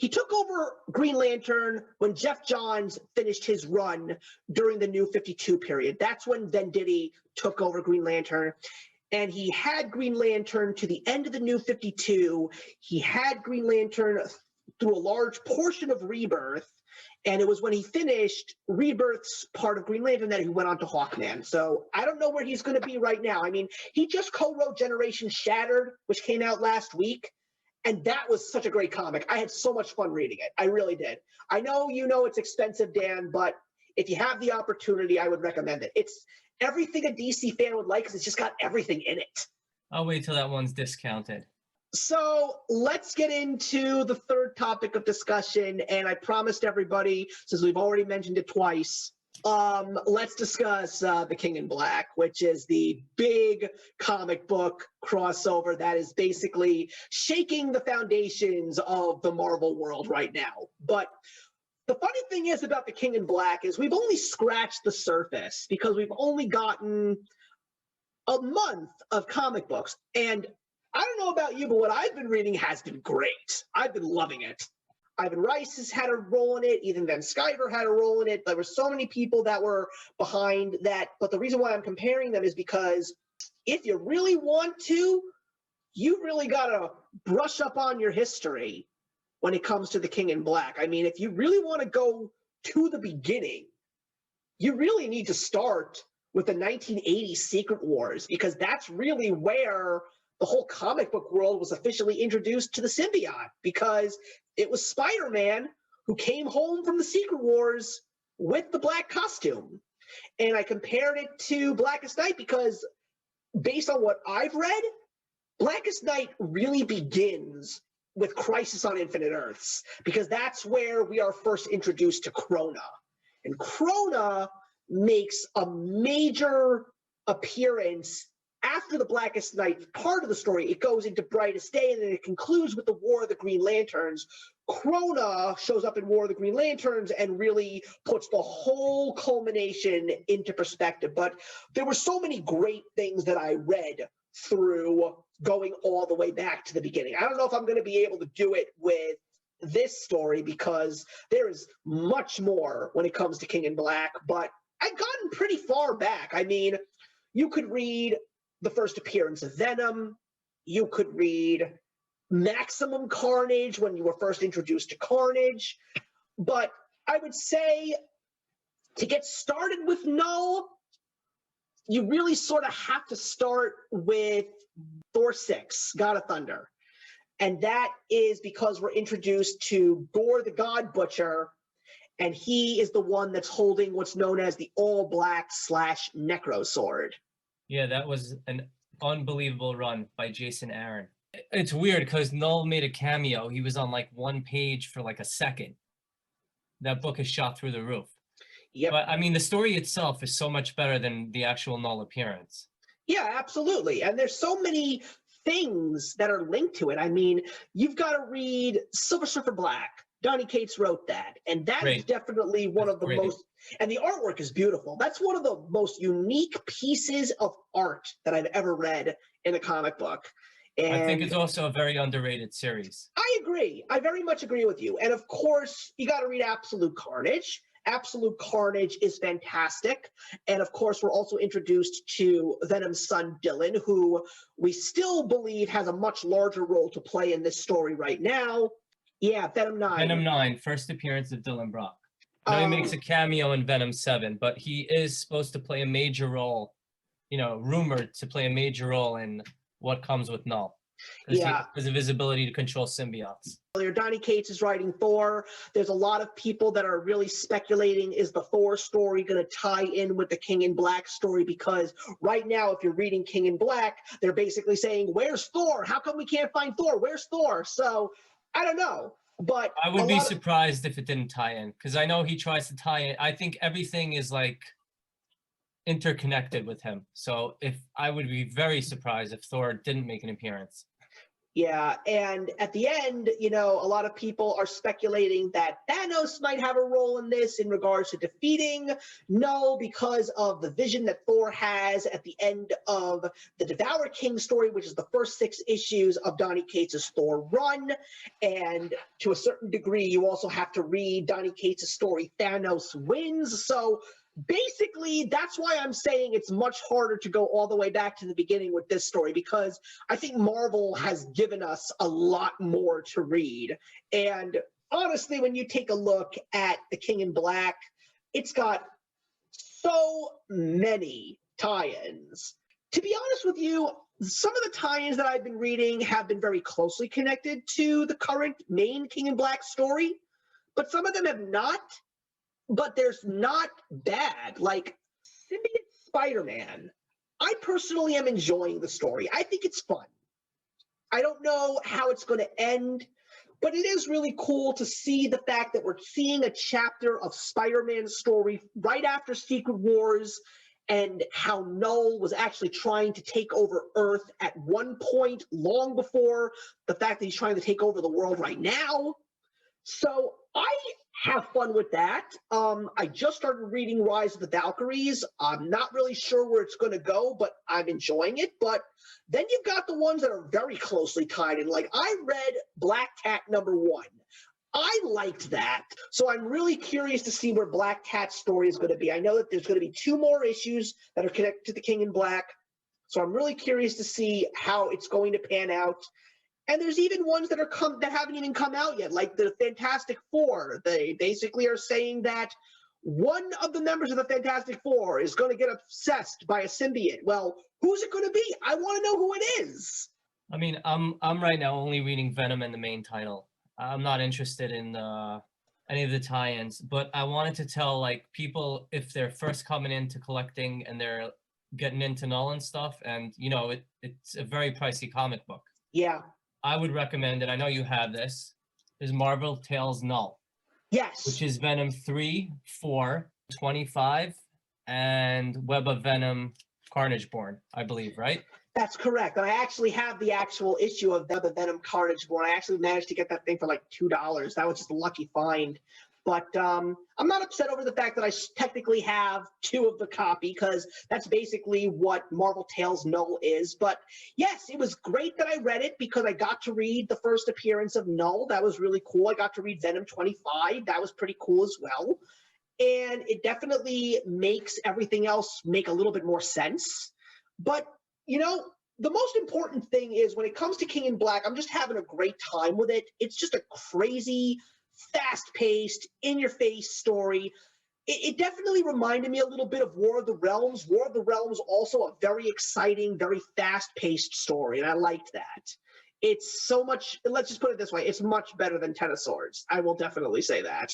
[SPEAKER 1] took over Green Lantern when Jeff Johns finished his run during the New 52 period. That's when Venditti took over Green Lantern. And he had Green Lantern to the end of the New 52. He had Green Lantern through a large portion of Rebirth. And it was when he finished Rebirth's part of Green Lantern that he went on to Hawkman. So I don't know where he's going to be right now. I mean, he just co-wrote Generation Shattered, which came out last week. And that was such a great comic. I had so much fun reading it. I really did. I know it's expensive, Dan, but if you have the opportunity, I would recommend it. It's everything a DC fan would like, because it's just got everything in it.
[SPEAKER 2] I'll wait till that one's discounted.
[SPEAKER 1] So let's get into the third topic of discussion, and I promised everybody, since we've already mentioned it twice, let's discuss The King in Black, which is the big comic book crossover that is basically shaking the foundations of the Marvel world right now. But the funny thing is about The King in Black is we've only scratched the surface because we've only gotten a month of comic books. And I don't know about you, but what I've been reading has been great. I've been loving it. Ivan Rice has had a role in it. Ethan Van Sciver had a role in it. There were so many people that were behind that. But the reason why I'm comparing them is because if you really want to, you really got to brush up on your history when it comes to The King in Black. I mean, if you really want to go to the beginning, you really need to start with the 1980 Secret Wars, because that's really where the whole comic book world was officially introduced to the symbiote, because it was Spider-Man who came home from the Secret Wars with the black costume. And I compared it to Blackest Night because based on what I've read, Blackest Night really begins with Crisis on Infinite Earths, because that's where we are first introduced to Krona. And Krona makes a major appearance after the Blackest Night part of the story. It goes into Brightest Day, and then it concludes with the War of the Green Lanterns. Krona shows up in War of the Green Lanterns and really puts the whole culmination into perspective. But there were so many great things that I read through going all the way back to the beginning. I don't know if I'm going to be able to do it with this story because there is much more when it comes to King in Black, but I've gotten pretty far back. I mean, you could read the first appearance of Venom. You could read Maximum Carnage when you were first introduced to Carnage. But I would say to get started with Null, you really sort of have to start with Thor 6, God of Thunder. And that is because we're introduced to Gore the God Butcher, and he is the one that's holding what's known as the All-Black / Necro Sword.
[SPEAKER 2] Yeah, that was an unbelievable run by Jason Aaron. It's weird because Null made a cameo. He was on like one page for like a second. That book is shot through the roof.
[SPEAKER 1] Yep.
[SPEAKER 2] But I mean, the story itself is so much better than the actual Null appearance.
[SPEAKER 1] Yeah, absolutely. And there's so many things that are linked to it. I mean, you've got to read Silver Surfer Black. Donny Cates wrote that. And that is definitely one of the most, and the artwork is beautiful. That's one of the most unique pieces of art that I've ever read in a comic book. And
[SPEAKER 2] I think it's also a very underrated series.
[SPEAKER 1] I agree. I very much agree with you. And of course, you got to read Absolute Carnage. Absolute Carnage is fantastic. And of course, we're also introduced to Venom's son, Dylan, who we still believe has a much larger role to play in this story right now. Yeah, Venom 9.
[SPEAKER 2] Venom 9, first appearance of Dylan Brock. Now he makes a cameo in Venom 7, but he is supposed to play a major role, you know, rumored to play a major role in what comes with Null. Yeah. He has his ability to control symbiotes.
[SPEAKER 1] Donny Cates is writing Thor. There's a lot of people that are really speculating, is the Thor story going to tie in with the King in Black story? Because right now, if you're reading King in Black, they're basically saying, where's Thor? How come we can't find Thor? Where's Thor? So I don't know. But
[SPEAKER 2] I would be surprised if it didn't tie in, because I know he tries to tie in. I think everything is like interconnected with him. So I would be very surprised if Thor didn't make an appearance.
[SPEAKER 1] Yeah, and at the end, you know, a lot of people are speculating that Thanos might have a role in this in regards to defeating Null because of the vision that Thor has at the end of the Devour King story, which is the first 6 issues of Donny Cates' Thor run. And to a certain degree, you also have to read Donny Cates' story, Thanos Wins. So basically, that's why I'm saying it's much harder to go all the way back to the beginning with this story, because I think Marvel has given us a lot more to read. And honestly, when you take a look at The King in Black, it's got so many tie-ins. To be honest with you, some of the tie-ins that I've been reading have been very closely connected to the current main King in Black story, but some of them have not. But there's not bad. Like Symbiote Spider-Man, I personally am enjoying the story. I think it's fun. I don't know how it's going to end, but it is really cool to see the fact that we're seeing a chapter of Spider-Man's story right after Secret Wars, and how Null was actually trying to take over Earth at one point long before the fact that he's trying to take over the world right now. So I have fun with that. I just started reading Rise of the Valkyries. I'm not really sure where it's going to go, but I'm enjoying it. But then you've got the ones that are very closely tied in. Like, I read Black Cat #1. I liked that. So I'm really curious to see where Black Cat's story is going to be. I know that there's going to be 2 more issues that are connected to the King in Black. So I'm really curious to see how it's going to pan out. And there's even ones that haven't even come out yet, like the Fantastic Four. They basically are saying that one of the members of the Fantastic Four is going to get obsessed by a symbiote. Well, who's it going to be? I want to know who it is.
[SPEAKER 2] I mean, I'm right now only reading Venom and the main title. I'm not interested in any of the tie-ins, but I wanted to tell like people, if they're first coming into collecting and they're getting into Null and stuff, and you know it's a very pricey comic book.
[SPEAKER 1] Yeah.
[SPEAKER 2] I would recommend, and I know you have this, is Marvel Tales Null.
[SPEAKER 1] Yes.
[SPEAKER 2] Which is Venom 3, 4, 25, and Web of Venom Carnage Born, I believe, right?
[SPEAKER 1] That's correct. And I actually have the actual issue of Web of Venom Carnage Born. I actually managed to get that thing for like $2. That was just a lucky find. But I'm not upset over the fact that I technically have 2 of the copy, because that's basically what Marvel Tales Null is. But yes, it was great that I read it, because I got to read the first appearance of Null. That was really cool. I got to read Venom 25. That was pretty cool as well. And it definitely makes everything else make a little bit more sense. But, you know, the most important thing is when it comes to King in Black, I'm just having a great time with it. It's just a crazy, fast-paced, in-your-face story. It definitely reminded me a little bit of War of the Realms. War of the Realms, also a very exciting, very fast-paced story, and I liked that. It's so much, let's just put it this way, it's much better than Ten of Swords. I will definitely say that.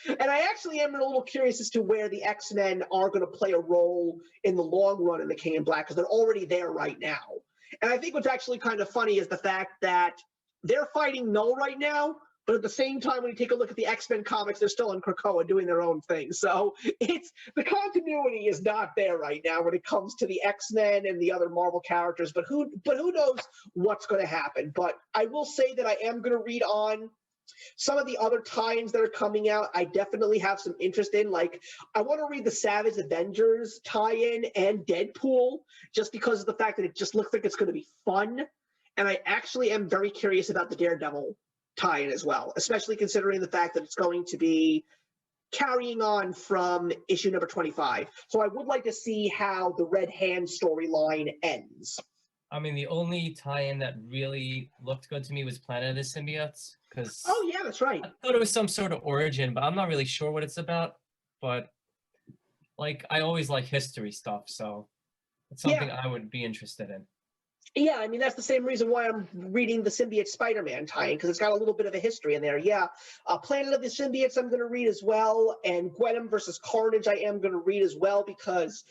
[SPEAKER 1] And I actually am a little curious as to where the X-Men are going to play a role in the long run in the King in Black, because they're already there right now. And I think what's actually kind of funny is the fact that they're fighting Null right now, but at the same time, when you take a look at the X-Men comics, they're still in Krakoa doing their own thing. So it's the continuity is not there right now when it comes to the X-Men and the other Marvel characters. But who knows what's going to happen? But I will say that I am going to read on some of the other tie-ins that are coming out. I definitely have some interest in. Like, I want to read the Savage Avengers tie-in and Deadpool, just because of the fact that it just looks like it's going to be fun. And I actually am very curious about the Daredevil tie-in as well, especially considering the fact that it's going to be carrying on from issue number 25. So I would like to see how the Red Hand storyline ends.
[SPEAKER 2] I mean, the only tie-in that really looked good to me was Planet of the Symbiotes, because
[SPEAKER 1] oh yeah, that's right.
[SPEAKER 2] I thought it was some sort of origin, but I'm not really sure what it's about. But like, I always like history stuff, so it's something I would be interested in.
[SPEAKER 1] Yeah, I mean, that's the same reason why I'm reading the Symbiote Spider-Man tie-in, because it's got a little bit of a history in there. Yeah, Planet of the Symbiotes I'm going to read as well, and Gwenom versus Carnage I am going to read as well, because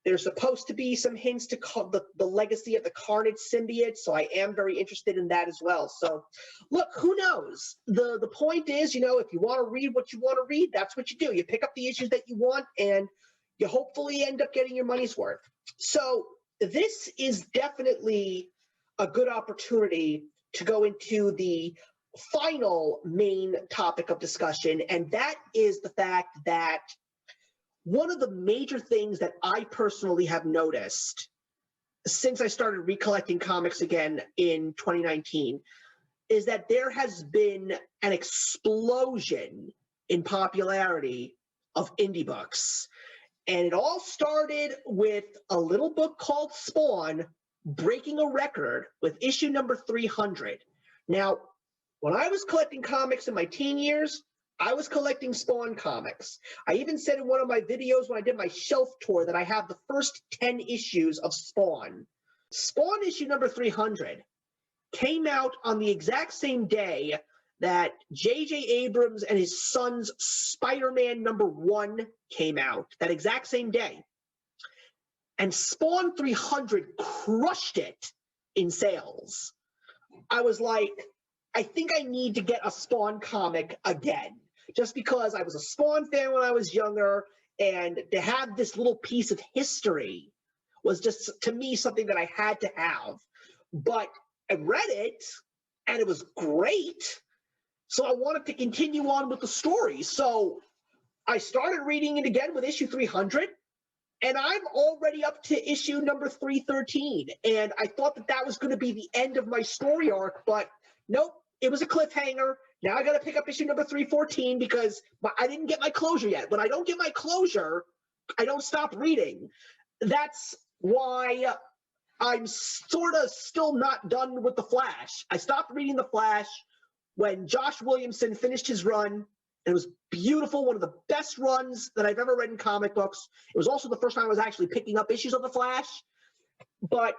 [SPEAKER 1] there's supposed to be some hints to the legacy of the Carnage symbiote, so I am very interested in that as well. So, look, who knows? The point is, you know, if you want to read what you want to read, that's what you do. You pick up the issues that you want, and you hopefully end up getting your money's worth. So this is definitely a good opportunity to go into the final main topic of discussion, and that is the fact that one of the major things that I personally have noticed since I started recollecting comics again in 2019 is that there has been an explosion in popularity of indie books. And it all started with a little book called Spawn breaking a record with issue number 300. Now, when I was collecting comics in my teen years, I was collecting Spawn comics. I even said in one of my videos when I did my shelf tour that I have the first 10 issues of Spawn. Spawn issue number 300 came out on the exact same day that J.J. Abrams and his son's Spider-Man #1 came out, that exact same day. And Spawn 300 crushed it in sales. I was like, I think I need to get a Spawn comic again, just because I was a Spawn fan when I was younger, and to have this little piece of history was just, to me, something that I had to have. But I read it, and it was great, so I wanted to continue on with the story. So I started reading it again with issue 300, and I'm already up to issue number 313. And I thought that that was going to be the end of my story arc, but nope, it was a cliffhanger. Now I got to pick up issue number 314 because I didn't get my closure yet. When I don't get my closure, I don't stop reading. That's why I'm sort of still not done with The Flash. I stopped reading The Flash when Josh Williamson finished his run. It was beautiful, one of the best runs that I've ever read in comic books. It was also the first time I was actually picking up issues of The Flash. But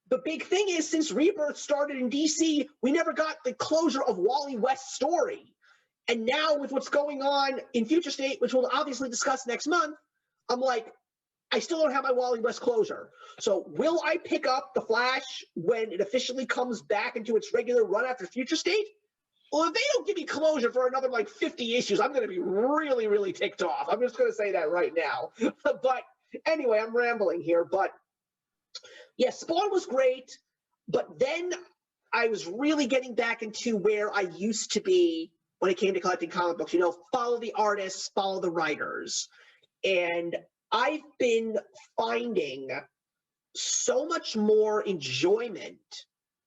[SPEAKER 1] the big thing is, since Rebirth started in DC, we never got the closure of Wally West's story. And now with what's going on in Future State, which we'll obviously discuss next month, I'm like, I still don't have my Wally West closure. So will I pick up The Flash when it officially comes back into its regular run after Future State? Well, if they don't give me closure for another like 50 issues, I'm going to be really, really ticked off. I'm just going to say that right now. But anyway, I'm rambling here. But yeah, Spawn was great. But then I was really getting back into where I used to be when it came to collecting comic books. You know, follow the artists, follow the writers. And I've been finding so much more enjoyment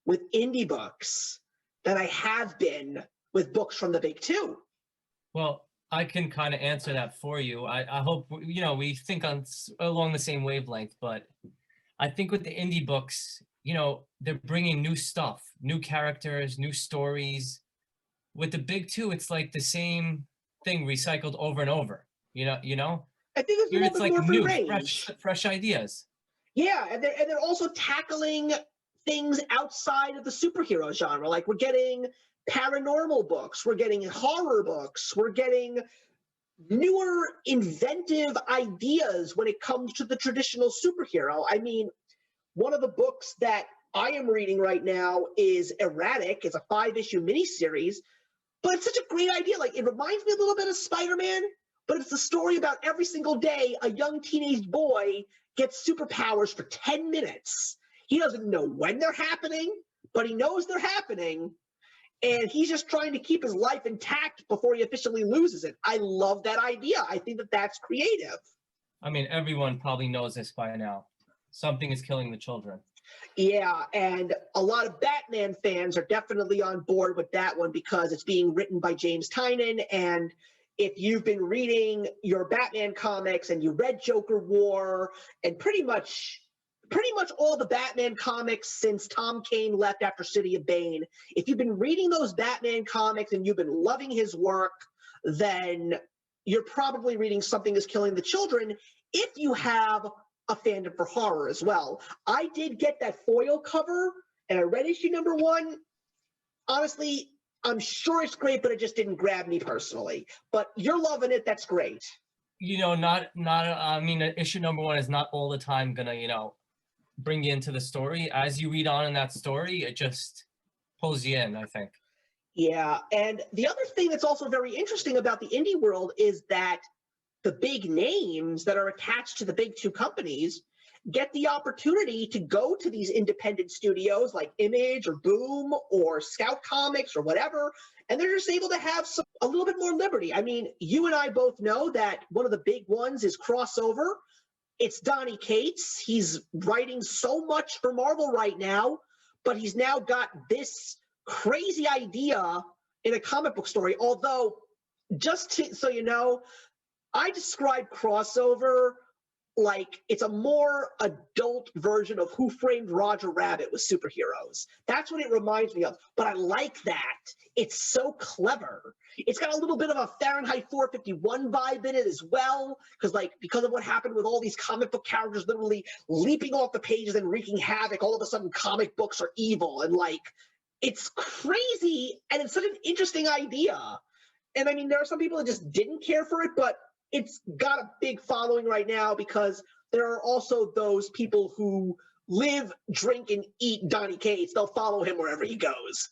[SPEAKER 1] with indie books than I have been with books from the big two.
[SPEAKER 2] Well, I can kind of answer that for you. I hope, you know, we think along the same wavelength, but I think with the indie books, you know, they're bringing new stuff, new characters, new stories. With the big two, it's like the same thing recycled over and over, you know?
[SPEAKER 1] I think it's a
[SPEAKER 2] Here
[SPEAKER 1] little
[SPEAKER 2] it's
[SPEAKER 1] bit
[SPEAKER 2] like
[SPEAKER 1] more free
[SPEAKER 2] new,
[SPEAKER 1] range.
[SPEAKER 2] fresh ideas.
[SPEAKER 1] Yeah, and they're also tackling things outside of the superhero genre. Like, we're getting paranormal books, we're getting horror books, we're getting newer inventive ideas when it comes to the traditional superhero. I mean, one of the books that I am reading right now is Erratic. It's a 5-issue miniseries, but it's such a great idea. Like, it reminds me a little bit of Spider-Man, but it's a story about every single day a young teenage boy gets superpowers for 10 minutes. He doesn't know when they're happening, but he knows they're happening, and he's just trying to keep his life intact before he officially loses it. I love that idea. I think that that's creative.
[SPEAKER 2] I mean, everyone probably knows this by now. Something is killing the children.
[SPEAKER 1] Yeah, and a lot of Batman fans are definitely on board with that one because it's being written by James Tynion, and if you've been reading your Batman comics and you read Joker War and pretty much all the Batman comics since Tom Kane left after City of Bane, if you've been reading those Batman comics and you've been loving his work, then you're probably reading Something is Killing the Children if you have a fandom for horror as well. I did get that foil cover, and I read issue number 1. Honestly, I'm sure it's great, but it just didn't grab me personally. But you're loving it. That's great.
[SPEAKER 2] You know, I mean, issue number 1 is not all the time gonna, you know, bring you into the story. As you read on in that story, it just pulls you in, I think.
[SPEAKER 1] Yeah, and the other thing that's also very interesting about the indie world is that the big names that are attached to the big two companies get the opportunity to go to these independent studios like Image or Boom or Scout Comics or whatever, and they're just able to have a little bit more liberty. I mean, you and I both know that one of the big ones is Crossover. It's Donny Cates. He's writing so much for Marvel right now, but he's now got this crazy idea in a comic book story. Although, so you know, I describe Crossover like it's a more adult version of Who Framed Roger Rabbit with superheroes. That's what it reminds me of. But I like that. It's so clever. It's got a little bit of a Fahrenheit 451 vibe in it as well, because of what happened with all these comic book characters literally leaping off the pages and wreaking havoc. All of a sudden, comic books are evil, and it's crazy, and it's such an interesting idea. And I mean, there are some people that just didn't care for it, but it's got a big following right now because there are also those people who live, drink, and eat Donny Cates. They'll follow him wherever he goes.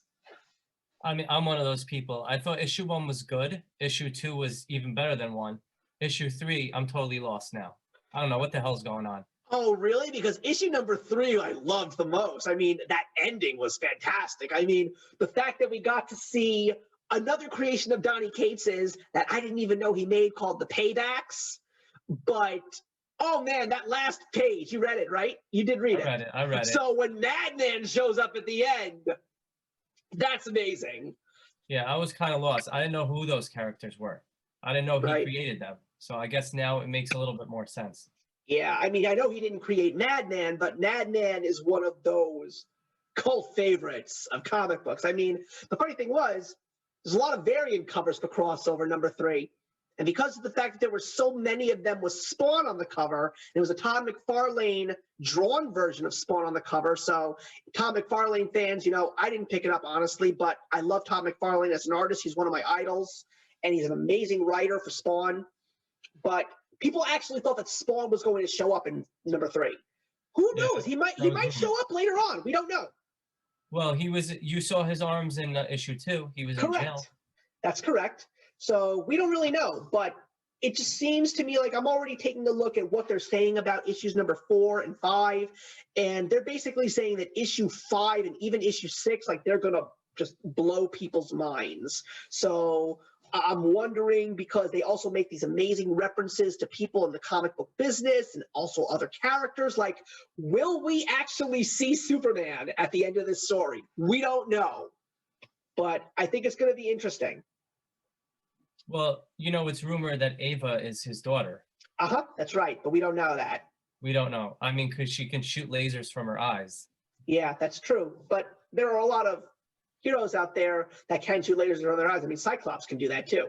[SPEAKER 2] I mean, I'm one of those people. I thought issue 1 was good. Issue 2 was even better than 1. Issue 3, I'm totally lost now. I don't know what the hell's going on.
[SPEAKER 1] Oh, really? Because issue number 3, I loved the most. I mean, that ending was fantastic. I mean, the fact that we got to see another creation of Donny Cates's that I didn't even know he made called The Paybacks. But, oh man, that last page, you read it, right? You did read it.
[SPEAKER 2] I read it.
[SPEAKER 1] So when Madman shows up at the end, that's amazing.
[SPEAKER 2] Yeah, I was kind of lost. I didn't know who those characters were. I didn't know he
[SPEAKER 1] Right.
[SPEAKER 2] created them. So I guess now it makes a little bit more sense.
[SPEAKER 1] Yeah, I mean, I know he didn't create Madman, but Madman is one of those cult favorites of comic books. I mean, the funny thing was, there's a lot of variant covers for crossover number 3. And because of the fact that there were so many of them with Spawn on the cover, it was a Todd McFarlane drawn version of Spawn on the cover. So Todd McFarlane fans, you know, I didn't pick it up, honestly, but I love Todd McFarlane as an artist. He's one of my idols, and he's an amazing writer for Spawn. But people actually thought that Spawn was going to show up in number 3. Who knows?
[SPEAKER 2] Yeah,
[SPEAKER 1] he might show up later on. We don't know.
[SPEAKER 2] Well, you saw his arms in issue 2. He was in jail.
[SPEAKER 1] Correct. That's correct. So we don't really know, but it just seems to me like I'm already taking a look at what they're saying about issues number 4 and 5, and they're basically saying that issue 5 and even issue 6, like, they're going to just blow people's minds. So I'm wondering, because they also make these amazing references to people in the comic book business and also other characters, like, will we actually see Superman at the end of this story? We don't know, but I think it's going to be interesting.
[SPEAKER 2] Well, you know, it's rumored that Ava is his daughter.
[SPEAKER 1] That's right, but we don't know that.
[SPEAKER 2] We don't know. I mean, because she can shoot lasers from her eyes.
[SPEAKER 1] Yeah, that's true. But there are a lot of heroes out there that can shoot lasers from their eyes. I mean, Cyclops can do that too.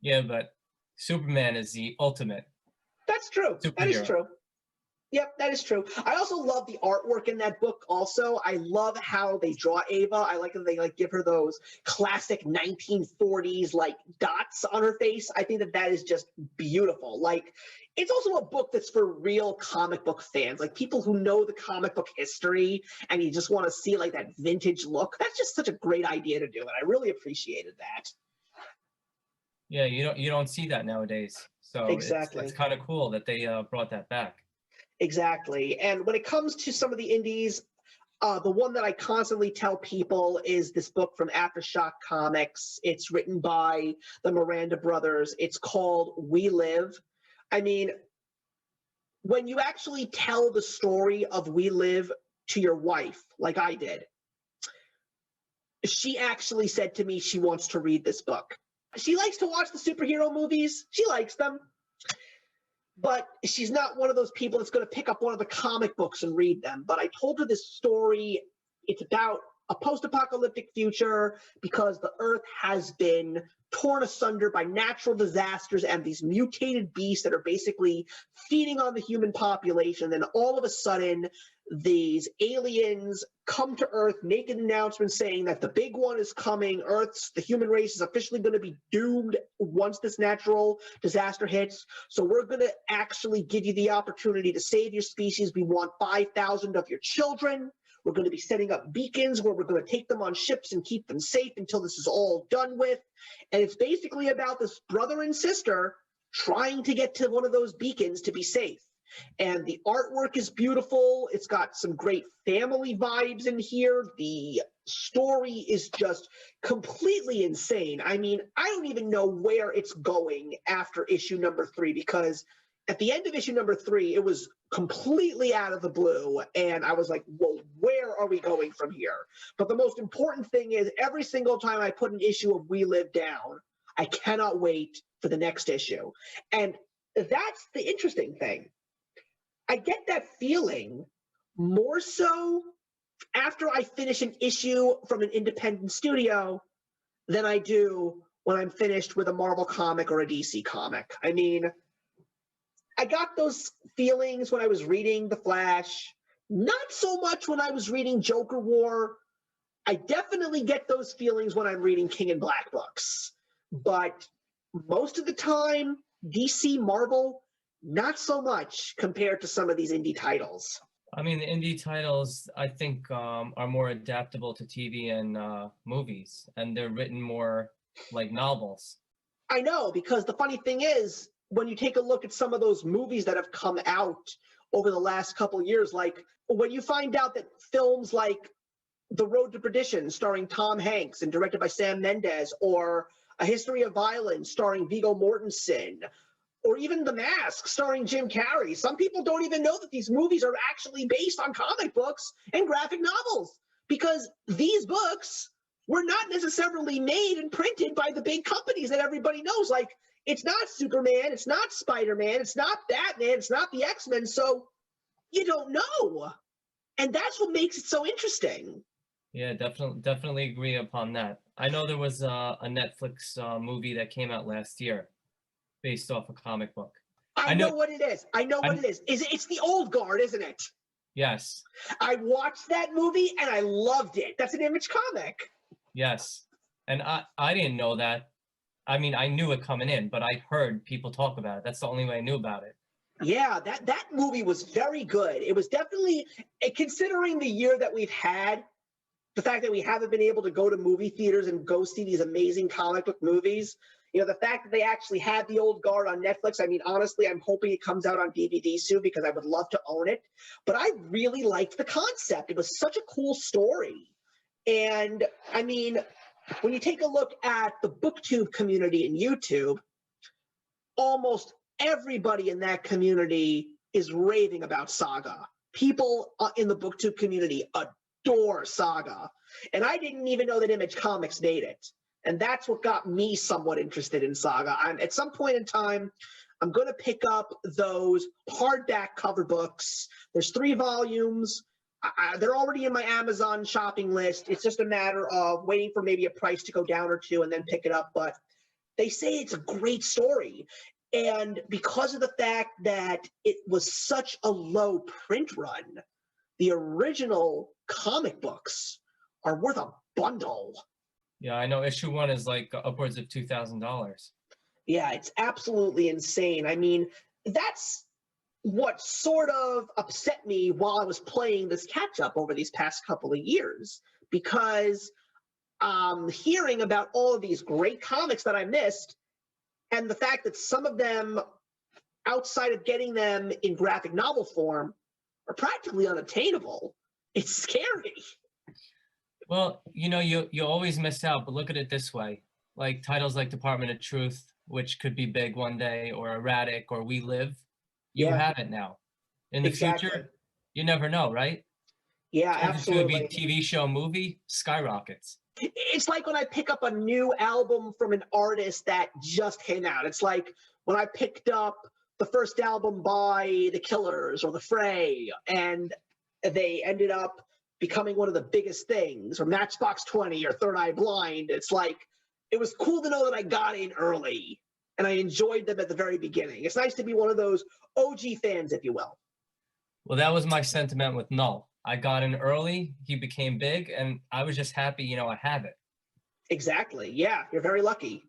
[SPEAKER 2] Yeah, but Superman is the ultimate.
[SPEAKER 1] That's true.
[SPEAKER 2] Superhero.
[SPEAKER 1] That is true. Yep, that is true. I also love the artwork in that book also. I love how they draw Ava. I like that they give her those classic 1940s dots on her face. I think that is just beautiful. It's also a book that's for real comic book fans, like people who know the comic book history and you just want to see that vintage look. That's just such a great idea to do, and I really appreciated that.
[SPEAKER 2] Yeah, you don't see that nowadays. So
[SPEAKER 1] exactly.
[SPEAKER 2] It's kind of cool that they brought that back.
[SPEAKER 1] Exactly. And when it comes to some of the indies, the one that I constantly tell people is this book from Aftershock Comics. It's written by the Miranda brothers. It's called We Live. I mean, when you actually tell the story of We Live to your wife, like I did, she actually said to me she wants to read this book. She likes to watch the superhero movies. She likes them. But she's not one of those people that's going to pick up one of the comic books and read them. But I told her this story. It's about a post-apocalyptic future because the Earth has been torn asunder by natural disasters and these mutated beasts that are basically feeding on the human population. Then all of a sudden, these aliens come to Earth, make an announcement saying that the big one is coming. The human race is officially going to be doomed once this natural disaster hits. So we're going to actually give you the opportunity to save your species. We want 5,000 of your children. We're going to be setting up beacons where we're going to take them on ships and keep them safe until this is all done with. And it's basically about this brother and sister trying to get to one of those beacons to be safe. And the artwork is beautiful. It's got some great family vibes in here. The story is just completely insane. I mean, I don't even know where it's going after issue number 3, because at the end of issue number 3, it was completely out of the blue. And I was like, well, where are we going from here? But the most important thing is every single time I put an issue of We Live down, I cannot wait for the next issue. And that's the interesting thing. I get that feeling more so after I finish an issue from an independent studio than I do when I'm finished with a Marvel comic or a DC comic. I mean, I got those feelings when I was reading The Flash, not so much when I was reading Joker War. I definitely get those feelings when I'm reading King and Black books. But most of the time, DC, Marvel, not so much compared to some of these indie titles.
[SPEAKER 2] I mean, the indie titles, I think, are more adaptable to TV and movies, and they're written more like novels.
[SPEAKER 1] I know, because the funny thing is, when you take a look at some of those movies that have come out over the last couple of years, like when you find out that films like The Road to Perdition, starring Tom Hanks and directed by Sam Mendes, or A History of Violence, starring Viggo Mortensen, or even The Mask, starring Jim Carrey. Some people don't even know that these movies are actually based on comic books and graphic novels, because these books were not necessarily made and printed by the big companies that everybody knows. Like, it's not Superman, it's not Spider-Man, it's not Batman, it's not the X-Men, so you don't know. And that's what makes it so interesting.
[SPEAKER 2] Yeah, definitely agree upon that. I know there was a Netflix movie that came out last year based off a comic book.
[SPEAKER 1] I
[SPEAKER 2] I know.
[SPEAKER 1] know what it is. I know what it is. It's the Old Guard, isn't it?
[SPEAKER 2] Yes.
[SPEAKER 1] I watched that movie and I loved it. That's an Image comic.
[SPEAKER 2] Yes. And I didn't know that. I mean, I knew it coming in, but I heard people talk about it. That's the only way I knew about it.
[SPEAKER 1] Yeah, that movie was very good. It was definitely, considering the year that we've had, the fact that we haven't been able to go to movie theaters and go see these amazing comic book movies, the fact that they actually had The Old Guard on Netflix, I mean, honestly, I'm hoping it comes out on DVD soon because I would love to own it. But I really liked the concept. It was such a cool story. And I mean, when you take a look at the BookTube community in YouTube, almost everybody in that community is raving about Saga. People in the BookTube community adore Saga. And I didn't even know that Image Comics made it. And that's what got me somewhat interested in Saga. At some point in time, I'm going to pick up those hardback cover books. There's 3 volumes. They're already in my Amazon shopping list. It's just a matter of waiting for maybe a price to go down or two and then pick it up. But they say it's a great story. And because of the fact that it was such a low print run, the original comic books are worth a bundle.
[SPEAKER 2] Yeah, I know issue 1 is like upwards of $2,000.
[SPEAKER 1] Yeah, it's absolutely insane. I mean, that's what sort of upset me while I was playing this catch up over these past couple of years, because hearing about all of these great comics that I missed, and the fact that some of them, outside of getting them in graphic novel form, are practically unobtainable. It's scary.
[SPEAKER 2] Well, you always miss out, but look at it this way. Like titles like Department of Truth, which could be big one day, or Erratic, or We Live, you
[SPEAKER 1] Yeah,
[SPEAKER 2] have it now. In the
[SPEAKER 1] exactly.
[SPEAKER 2] future, you never know, right?
[SPEAKER 1] Yeah,
[SPEAKER 2] Turns into a
[SPEAKER 1] absolutely.
[SPEAKER 2] TV show, movie, skyrockets.
[SPEAKER 1] It's like when I pick up a new album from an artist that just came out. It's like when I picked up the first album by The Killers or The Fray, and they ended up becoming one of the biggest things, or Matchbox 20 or Third Eye Blind. It's like, it was cool to know that I got in early and I enjoyed them at the very beginning. It's nice to be one of those OG fans, if you will.
[SPEAKER 2] Well, that was my sentiment with Null. I got in early, he became big, and I was just happy, I have it.
[SPEAKER 1] Exactly. Yeah, you're very lucky.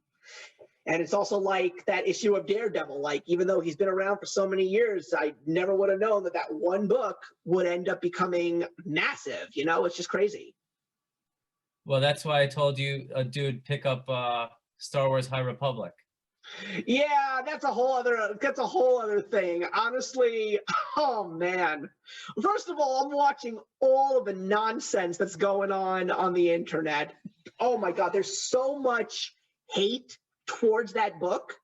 [SPEAKER 1] And it's also like that issue of Daredevil. Like, even though he's been around for so many years, I never would have known that that one book would end up becoming massive. It's just crazy.
[SPEAKER 2] Well, that's why I told you, dude, pick up Star Wars High Republic.
[SPEAKER 1] Yeah, that's a whole other thing. Honestly, oh man. First of all, I'm watching all of the nonsense that's going on the internet. Oh my God, there's so much hate towards that book.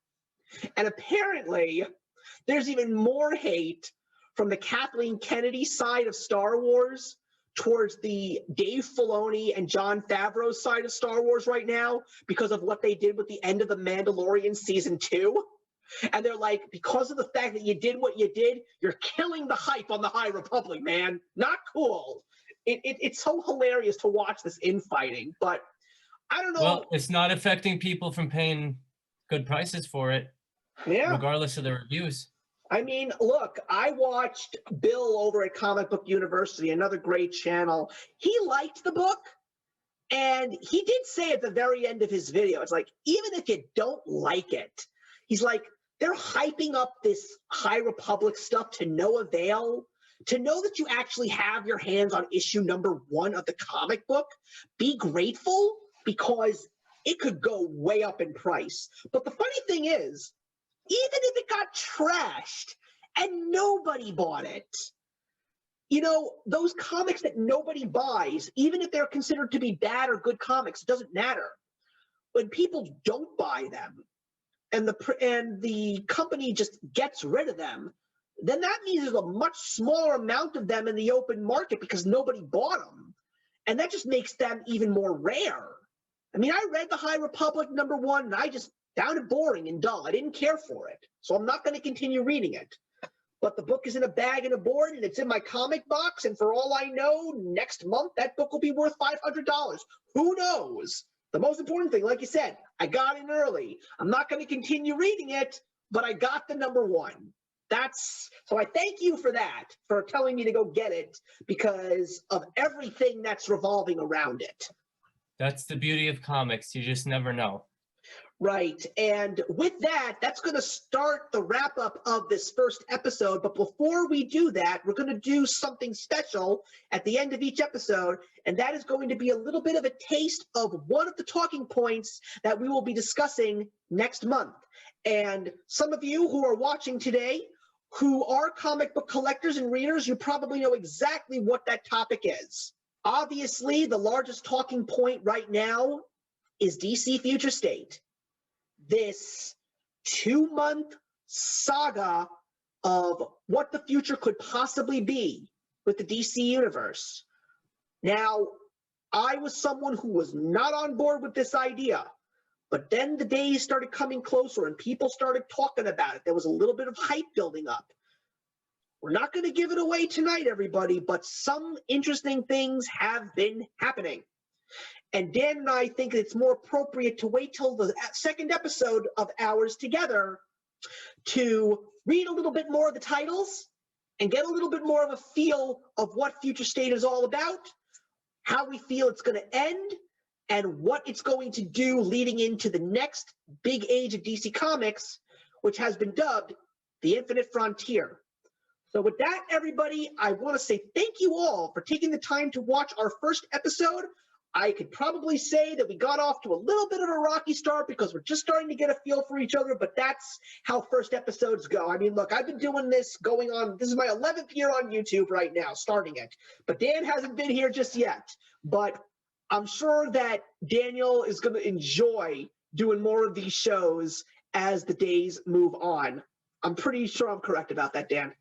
[SPEAKER 1] And apparently, there's even more hate from the Kathleen Kennedy side of Star Wars towards the Dave Filoni and Jon Favreau side of Star Wars right now because of what they did with the end of The Mandalorian Season 2. And they're like, because of the fact that you did what you did, you're killing the hype on the High Republic, man. Not cool. It's so hilarious to watch this infighting, but I don't know.
[SPEAKER 2] Well, it's not affecting people from paying good prices for it, regardless of the reviews.
[SPEAKER 1] I mean, look, I watched Bill over at Comic Book University, another great channel. He liked the book, and he did say at the very end of his video, it's like, even if you don't like it, he's like, they're hyping up this High Republic stuff to no avail. To know that you actually have your hands on issue number 1 of the comic book, be grateful, because it could go way up in price. But the funny thing is, even if it got trashed and nobody bought it, you know, those comics that nobody buys, even if they're considered to be bad or good comics, it doesn't matter. When people don't buy them and the company just gets rid of them, then that means there's a much smaller amount of them in the open market because nobody bought them. And that just makes them even more rare. I mean, I read the High Republic #1 and I just found it boring and dull. I didn't care for it. So I'm not going to continue reading it. But the book is in a bag and a board and it's in my comic box. And for all I know, next month, that book will be worth $500. Who knows? The most important thing, like you said, I got in early. I'm not going to continue reading it, but I got the #1. So I thank you for that, for telling me to go get it because of everything that's revolving around it.
[SPEAKER 2] That's the beauty of comics. You just never know.
[SPEAKER 1] Right. And with that, that's going to start the wrap up of this first episode. But before we do that, we're going to do something special at the end of each episode. And that is going to be a little bit of a taste of one of the talking points that we will be discussing next month. And some of you who are watching today, who are comic book collectors and readers, you probably know exactly what that topic is. Obviously, the largest talking point right now is DC Future State. This 2-month saga of what the future could possibly be with the DC universe. Now, I was someone who was not on board with this idea, but then the days started coming closer and people started talking about it. There was a little bit of hype building up. We're not going to give it away tonight, everybody, but some interesting things have been happening. And Dan and I think it's more appropriate to wait till the second episode of ours together to read a little bit more of the titles and get a little bit more of a feel of what Future State is all about, how we feel it's going to end, and what it's going to do leading into the next big age of DC Comics, which has been dubbed the Infinite Frontier. So with that, everybody, I want to say thank you all for taking the time to watch our first episode. I could probably say that we got off to a little bit of a rocky start because we're just starting to get a feel for each other, but that's how first episodes go. I mean, look, I've been doing this this is my 11th year on YouTube right now, starting it. But Dan hasn't been here just yet. But I'm sure that Daniel is going to enjoy doing more of these shows as the days move on. I'm pretty sure I'm correct about that, Dan.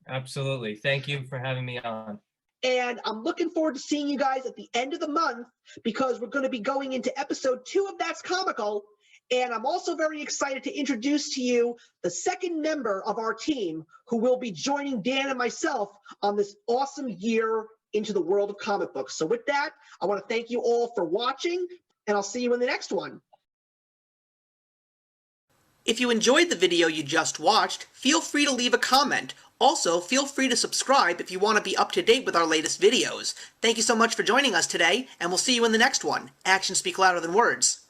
[SPEAKER 2] Absolutely. Thank you for having me on.
[SPEAKER 1] And I'm looking forward to seeing you guys at the end of the month because we're going to be going into episode 2 of That's Comical. And I'm also very excited to introduce to you the second member of our team who will be joining Dan and myself on this awesome year into the world of comic books. So with that, I want to thank you all for watching, and I'll see you in the next one. If you enjoyed the video you just watched, feel free to leave a comment. Also, feel free to subscribe if you want to be up to date with our latest videos. Thank you so much for joining us today, and we'll see you in the next one. Actions speak louder than words.